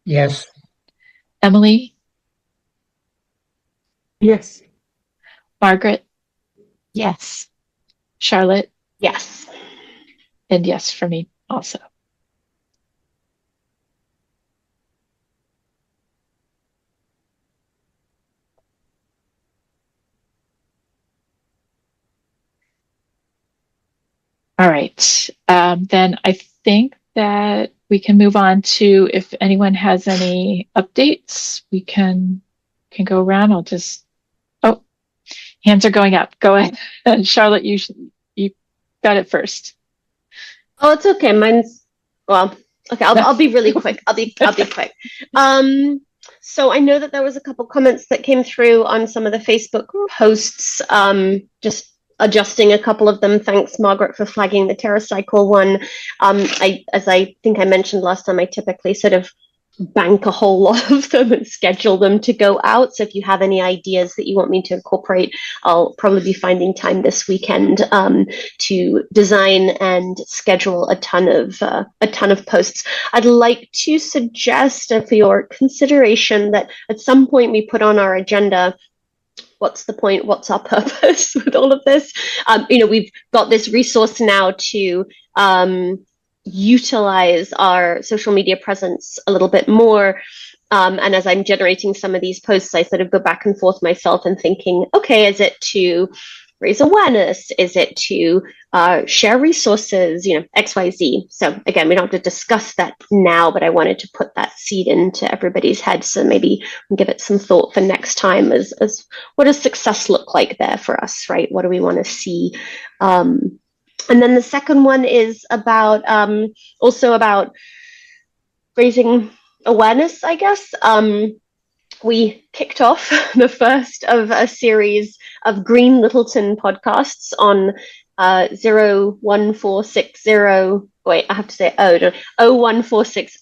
Yes. Emily. Yes. Margaret. Yes. Charlotte. Yes. And yes for me also. All right. Then I think that we can move on to, if anyone has any updates, we can go around. Hands are going up. Go ahead. Charlotte, you got it first. Oh, it's okay. Okay. I'll be really quick. I'll be quick. So I know that there was a couple comments that came through on some of the Facebook posts. Just adjusting a couple of them. Thanks, Margaret, for flagging the TerraCycle one. As I think I mentioned last time, I typically sort of bank a whole lot of them and schedule them to go out. So if you have any ideas that you want me to incorporate, I'll probably be finding time this weekend to design and schedule a ton of posts. I'd like to suggest for your consideration that at some point we put on our agenda what's the point? What's our purpose with all of this? We've got this resource now to utilize our social media presence a little bit more. And as I'm generating some of these posts, I sort of go back and forth myself and thinking, okay, is it to raise awareness? Is it to share resources, XYZ? So again, we don't have to discuss that now, but I wanted to put that seed into everybody's head. So maybe we'll give it some thought for next time as what does success look like there for us, right? What do we want to see? And then the second one is about also about raising awareness, I guess. We kicked off the first of a series of Green Littleton podcasts on 01460. Wait, I have to say 01460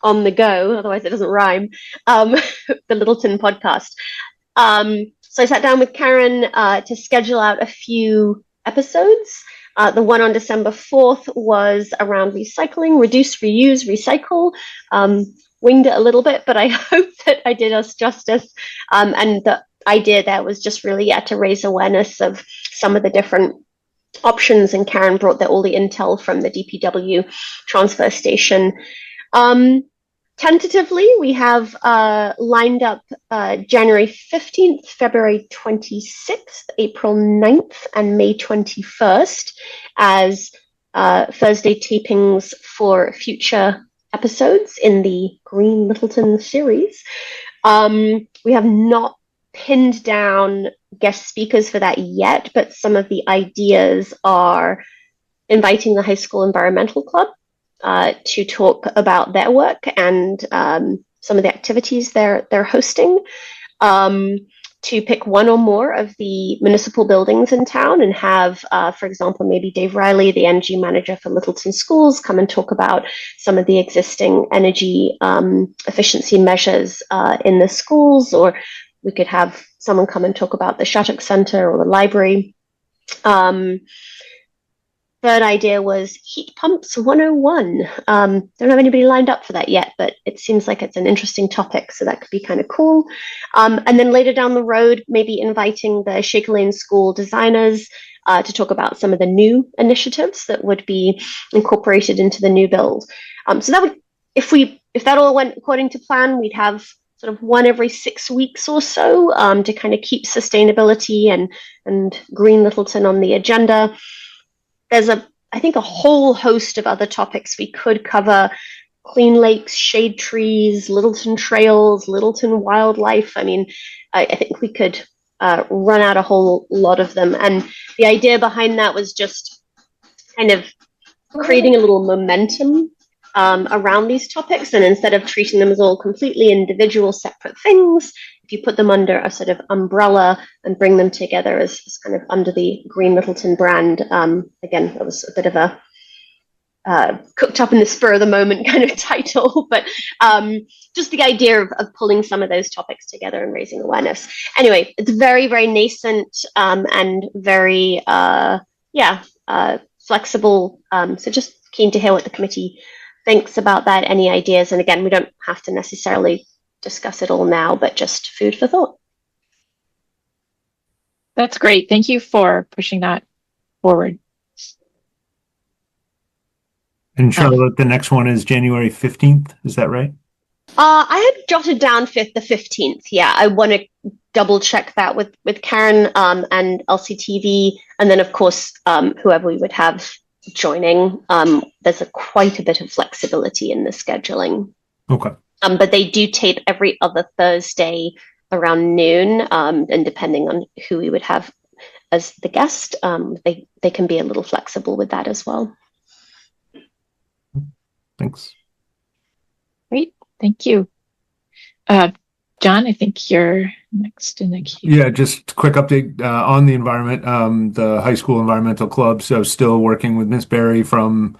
on the go, otherwise it doesn't rhyme. The Littleton podcast. So I sat down with Karen to schedule out a few episodes. The one on December 4th was around recycling, reduce, reuse, recycle. Winged it a little bit, but I hope that I did us justice. And the idea there was just really, to raise awareness of some of the different options. And Karen brought all the intel from the DPW transfer station. Tentatively, we have lined up January 15th, February 26th, April 9th, and May 21st as Thursday tapings for future episodes in the Green Littleton series. We have not pinned down guest speakers for that yet, but some of the ideas are inviting the High School Environmental Club to talk about their work and some of the activities they're hosting, to pick one or more of the municipal buildings in town and have, for example, maybe Dave Riley, the energy manager for Littleton Schools, come and talk about some of the existing energy efficiency measures in the schools, or we could have someone come and talk about the Shattuck Center or the library. Third idea was heat pumps 101. Don't have anybody lined up for that yet, but it seems like it's an interesting topic, so that could be kind of cool. And then later down the road, maybe inviting the Shaker Lane School designers to talk about some of the new initiatives that would be incorporated into the new build. So that would, if that all went according to plan, we'd have sort of one every 6 weeks or so to kind of keep sustainability and Green Littleton on the agenda. There's I think a whole host of other topics we could cover: clean lakes, shade trees, Littleton trails, Littleton wildlife. I mean, I think we could run out a whole lot of them. And the idea behind that was just kind of creating a little momentum around these topics. And instead of treating them as all completely individual, separate things, if you put them under a sort of umbrella and bring them together as kind of under the Green Littleton brand. Again, that was a bit of a cooked up in the spur of the moment kind of title, but just the idea of pulling some of those topics together and raising awareness. Anyway, it's very, very nascent and very, flexible. So just keen to hear what the committee thinks about that, any ideas. And again, we don't have to necessarily discuss it all now, but just food for thought. That's great. Thank you for pushing that forward. And Charlotte, the next one is January 15th. Is that right? I had jotted down the 15th. Yeah, I want to double check that with Karen and LCTV. And then, of course, whoever we would have joining. There's quite a bit of flexibility in the scheduling. Okay. But they do tape every other Thursday around noon. And depending on who we would have as the guest, they can be a little flexible with that as well. Thanks. Great. Thank you. John, I think you're next in the queue. Yeah, just a quick update on the environment, the high school environmental club. So still working with Miss Berry from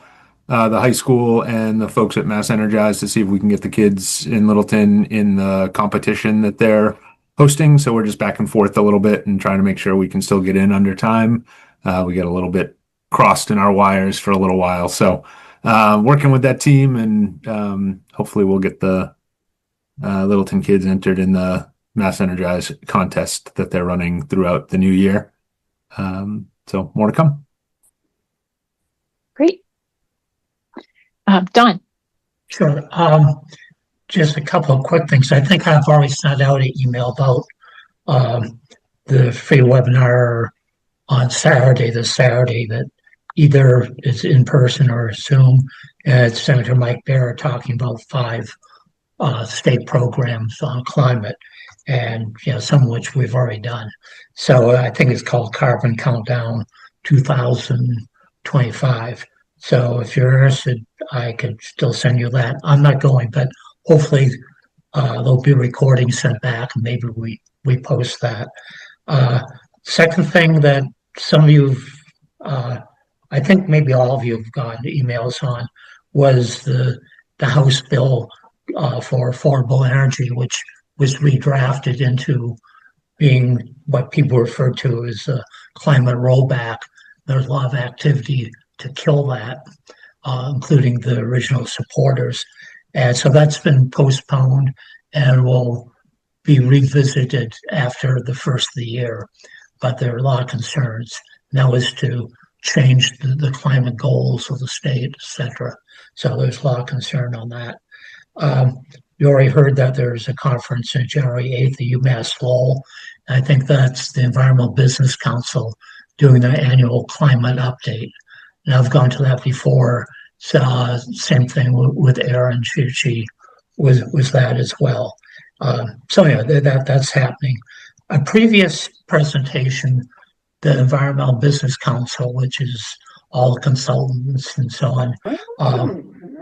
the high school and the folks at Mass Energize to see if we can get the kids in Littleton in the competition that they're hosting. So we're just back and forth a little bit and trying to make sure we can still get in under time. We get a little bit crossed in our wires for a little while. So working with that team, and hopefully we'll get the Littleton kids entered in the Mass Energize contest that they're running throughout the new year. So more to come. Great. Don. Sure. Just a couple of quick things. I think I've already sent out an email about the free webinar on Saturday, this Saturday, that either is in person or Zoom. And it's Senator Mike Barrett talking about 5 state programs on climate, and some of which we've already done. So I think it's called Carbon Countdown 2025. So if you're interested, I could still send you that. I'm not going, but hopefully there'll be recordings sent back, and maybe we post that. Second thing that some of you, I think maybe all of you have gotten emails on, was the House bill for affordable energy, which was redrafted into being what people refer to as a climate rollback. There's a lot of activity to kill that, including the original supporters. And so that's been postponed and will be revisited after the first of the year. But there are a lot of concerns. Now is to change the climate goals of the state, et cetera. So there's a lot of concern on that. You already heard that there's a conference on January 8th at UMass Lowell. I think that's the Environmental Business Council doing their annual climate update. And I've gone to that before. So same thing with Erin. She was that as well. So yeah, that's happening. A previous presentation, the Environmental Business Council, which is all the consultants and so on,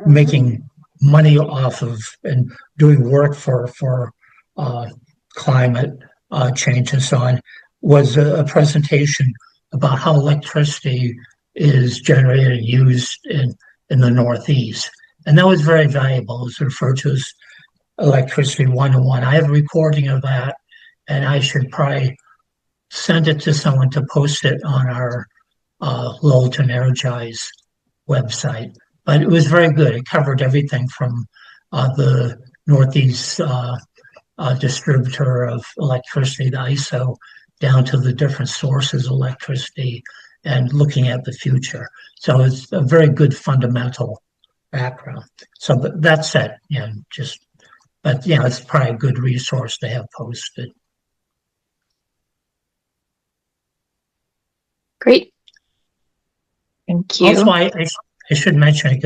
making money off of and doing work for climate change and so on, was a presentation about how electricity is generated and used in the Northeast. And that was very valuable. It's referred to as Electricity 101. I have a recording of that, and I should probably send it to someone to post it on our Lowell to Energize website. But it was very good. It covered everything from the Northeast distributor of electricity, the ISO, down to the different sources of electricity and looking at the future. So it's a very good fundamental background. So that's it. But it's probably a good resource to have posted. Great. Thank you. Also, I should mention,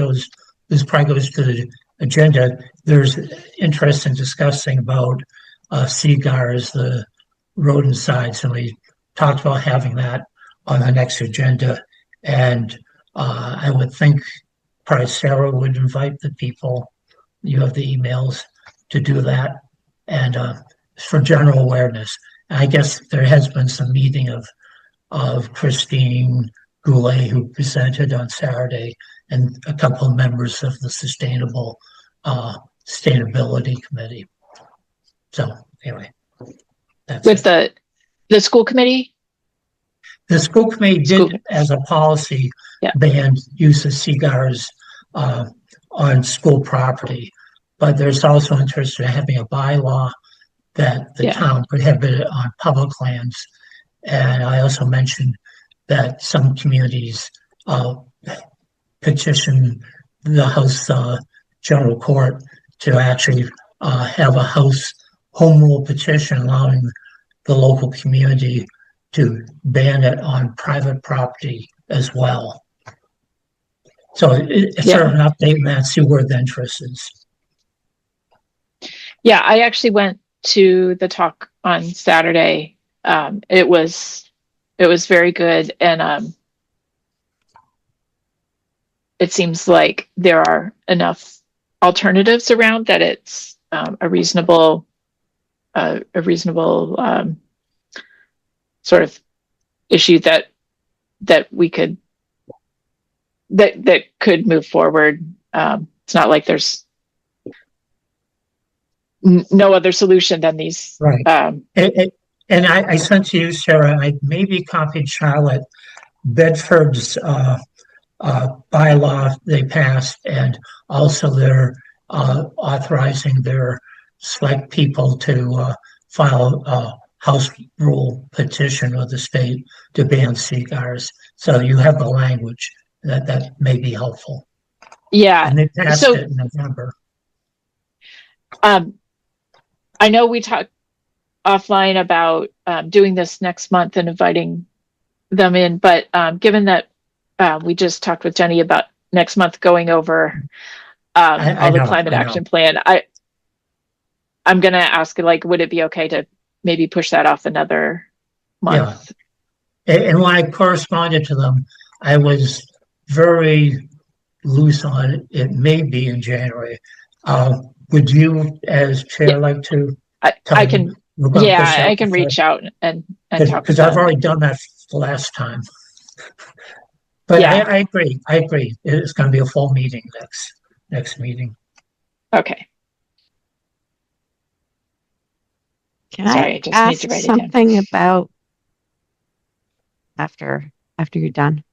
this probably goes to the agenda. There's interest in discussing about CGARs, the rodenticides, and we talked about having that on the next agenda. And I would think probably Sarah would invite the people, you have the emails, to do that, and for general awareness. And I guess there has been some meeting of Christine Goulet, who presented on Saturday, and a couple of members of the Sustainability Committee. So anyway, that's with the school committee. The school committee did, as a policy, ban use of CGARs on school property, but there's also interest in having a bylaw that the town prohibited it on public lands. And I also mentioned that some communities petition the House General Court to actually have a House Home Rule petition allowing the local community to ban it on private property as well. So it's sort of an update on that, see where the interest is. Yeah, I actually went to the talk on Saturday. It was very good, and it seems like there are enough alternatives around that it's a reasonable sort of issue that we could that could move forward. It's not like there's no other solution than these. Right. And I sent to you, Sarah, I maybe copied Charlotte, Bedford's bylaw they passed, and also they're authorizing their select people to file a House rule petition with the state to ban cigars. So you have the language that may be helpful. Yeah. And they passed So it in November. I know we talked offline about doing this next month and inviting them in, but given that we just talked with Jenny about next month going over I all the know, climate I know. action plan, I'm gonna ask, like, would it be okay to maybe push that off another month? And when I corresponded to them, I was very loose on it. It may be in January. Would you, as chair, like to tell I them can, we're gonna push yeah, out I can the reach out and talk with because I've them. already done that the last time. But Yeah. I agree. I agree. It's going to be a full meeting next meeting. Okay. Can Sorry, I I just need ask to write it down. something about after you're done?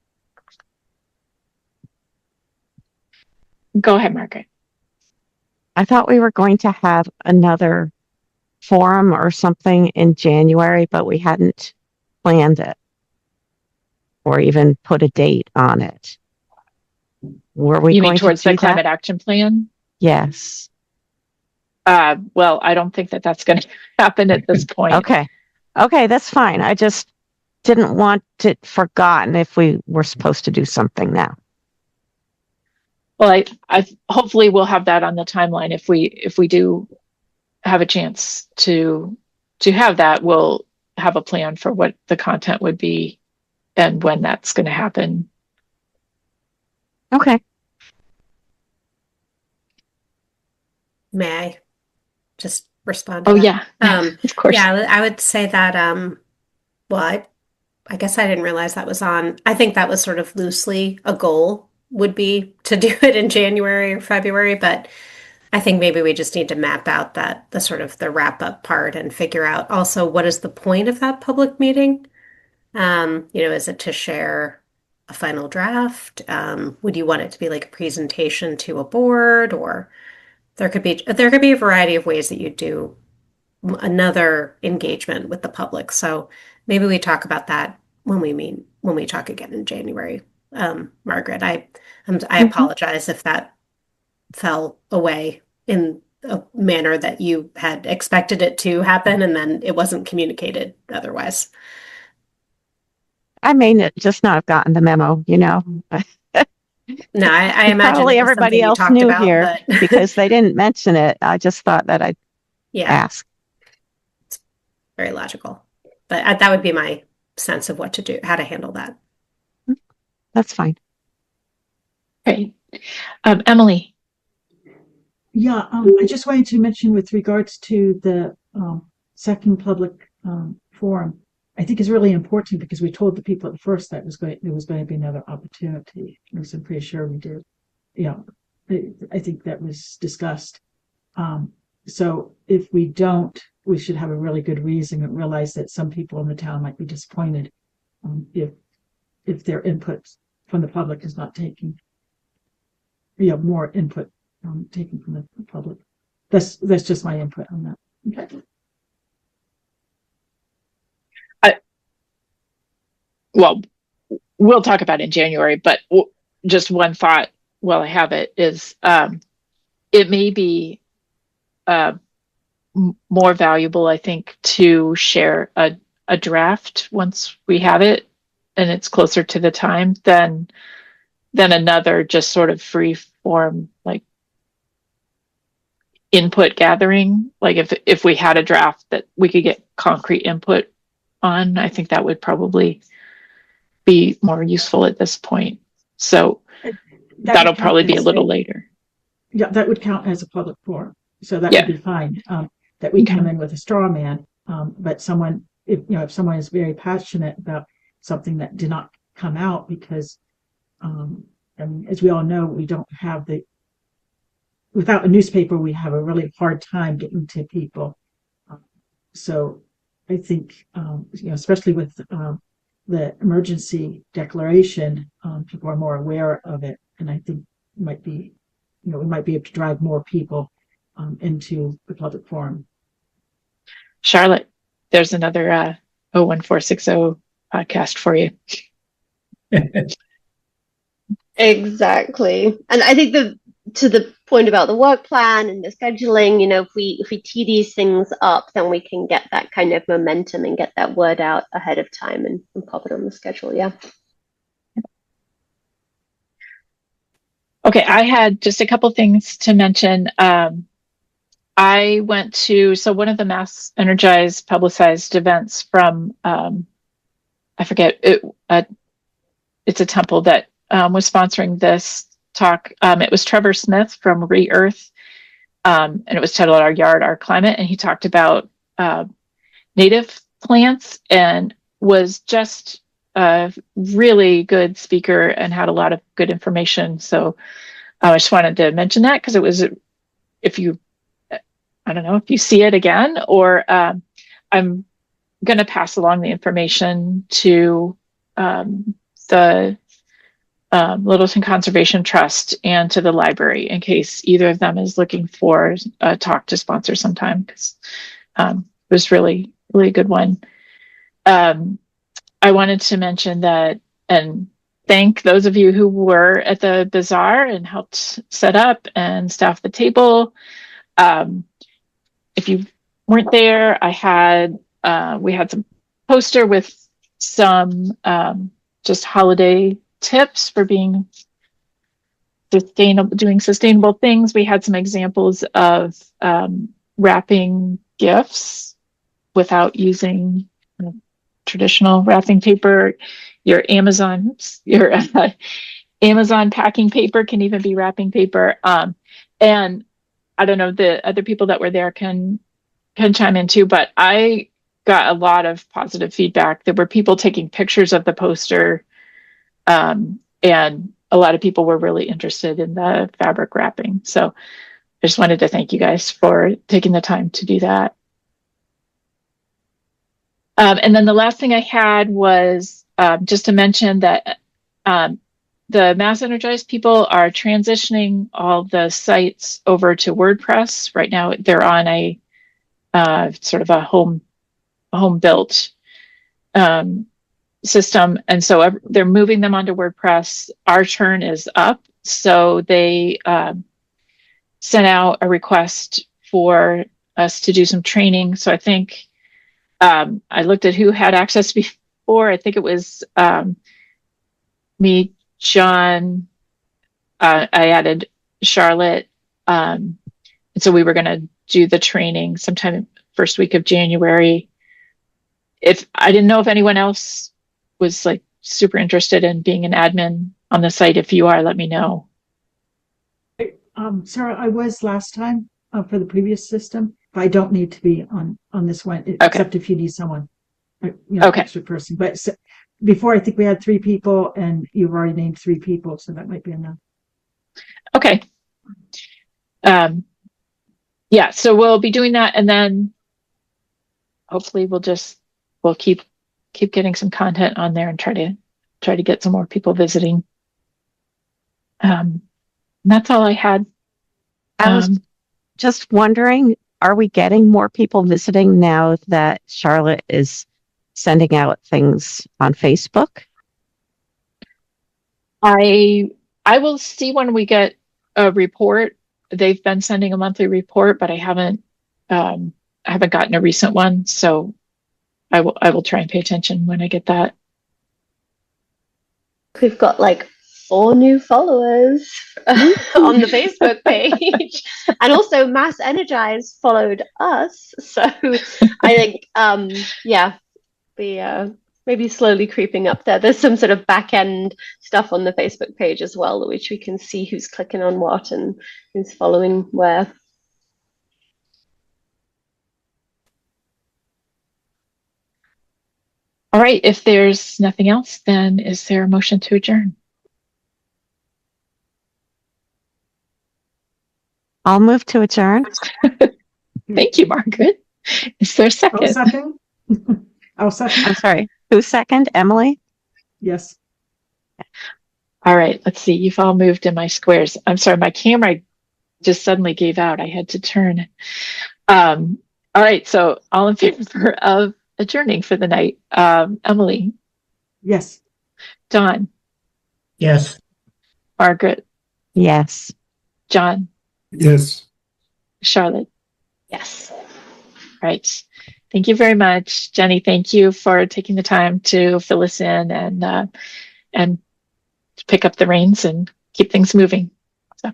Go ahead, Margaret. I thought we were going to have another forum or something in January, but we hadn't planned it or even put a date on it. Were we You going mean to towards do the climate that? action plan? Yes. Well, I don't think that that's going to happen at this point. Okay. Okay, that's fine. I just didn't want it forgotten if we were supposed to do something now. Well, I hopefully we'll have that on the timeline. If we do have a chance to have that, we'll have a plan for what the content would be and when that's going to happen. Okay. May I just respond to Oh that? yeah, of course. Yeah, I would say that, well, I guess I didn't realize that was on. I think that was sort of loosely a goal would be to do it in January or February, but I think maybe we just need to map out the sort of the wrap up part and figure out also what is the point of that public meeting? Is it to share a final draft? Would you want it to be like a presentation to a board, or there could be a variety of ways that you do another engagement with the public. So maybe we talk about that when we talk again in January. Margaret, I apologize if that fell away in a manner that you had expected it to happen and then it wasn't communicated otherwise. I may just not have gotten the memo, No, I imagine Probably it was everybody something you else talked knew about, here but because they didn't mention it. I just thought that I'd yeah, ask. very logical. But that would be my sense of what to do, how to handle that. That's fine. Great. Emily. Yeah, I just wanted to mention with regards to the second public forum, I think is really important because we told the people at first that there was going to be another opportunity. I'm pretty sure we did. Yeah, I think that was discussed. So if we don't, we should have a really good reason and realize that some people in the town might be disappointed if their input from the public is not taken. More input taken from the public. That's just my input on that. Okay. Well, we'll talk about it in January, but just one thought while I have it is it may be more valuable, I think, to share a draft once we have it and it's closer to the time than another just sort of free form like input gathering. Like if we had a draft that we could get concrete input on, I think that would probably be more useful at this point. So that'll probably be a little later. Yeah, that would count as a public forum. So that Yeah. would be fine. That we Okay. come in with a straw man, but someone, if someone is very passionate about something that did not come out because, and as we all know, we don't have without a newspaper, we have a really hard time getting to people. So I think, especially with the emergency declaration, people are more aware of it, and I think we might be able to drive more people into the public forum. Charlotte, there's another 01460 podcast for you. Exactly. And I think to the point about the work plan and the scheduling, if we tee these things up, then we can get that kind of momentum and get that word out ahead of time and pop it on the schedule. Yeah. Okay, I had just a couple things to mention. I went to one of the Mass Energized publicized events from I forget it. It's a temple that was sponsoring this talk. It was Trevor Smith from Re-Earth, and it was titled "Our Yard, Our Climate," and he talked about native plants and was just a really good speaker and had a lot of good information. So I just wanted to mention that because it was, I don't know if you see it again, or I'm going to pass along the information to the Littleton Conservation Trust and to the library in case either of them is looking for a talk to sponsor sometime, because it was really, really a good one. I wanted to mention that and thank those of you who were at the bazaar and helped set up and staff the table. If you weren't there, we had some poster with some just holiday tips for being sustainable, doing sustainable things. We had some examples of wrapping gifts without using traditional wrapping paper. Your Amazon packing paper can even be wrapping paper. And I don't know, the other people that were there can chime in too, but I got a lot of positive feedback. There were people taking pictures of the poster, and a lot of people were really interested in the fabric wrapping. So I just wanted to thank you guys for taking the time to do that. And then the last thing I had was just to mention that the Mass Energized people are transitioning all the sites over to WordPress. Right now, they're on a sort of a home built system, and so they're moving them onto WordPress. Our turn is up, so they sent out a request for us to do some training. So I think I looked at who had access before. I think it was me, John. I added Charlotte, and so we were going to do the training sometime first week of January. If I didn't know if anyone else was like super interested in being an admin on the site. If you are, let me know. Sarah, I was last time for the previous system, but I don't need to be on this one, except if you need someone, extra person. But before, I think we had 3 people, and you've already named 3 people, so that might be enough. Okay. Yeah, so we'll be doing that, and then hopefully we'll keep getting some content on there and try to get some more people visiting. And that's all I had. I was just wondering, are we getting more people visiting now that Charlotte is sending out things on Facebook? I will see when we get a report. They've been sending a monthly report, but I haven't gotten a recent one, so I will try and pay attention when I get that. We've got like 4 new followers on the Facebook page, and also Mass Energized followed us. So I think, we maybe slowly creeping up there. There's some sort of back end stuff on the Facebook page as well, which we can see who's clicking on what and who's following where. All right, if there's nothing else, then is there a motion to adjourn? I'll move to adjourn. Thank you, Margaret. Is there a second? I'll second. I'll second. I'm sorry. Who's second? Emily? Yes. All right, let's see. You've all moved in my squares. I'm sorry, my camera just suddenly gave out. I had to turn. All right. So all in favor of adjourning for the night? Emily, Yes. Don, Yes. Margaret, Yes. John, Yes. Charlotte. Yes. Right. Thank you very much, Jenny. Thank you for taking the time to fill us in and pick up the reins and keep things moving. So.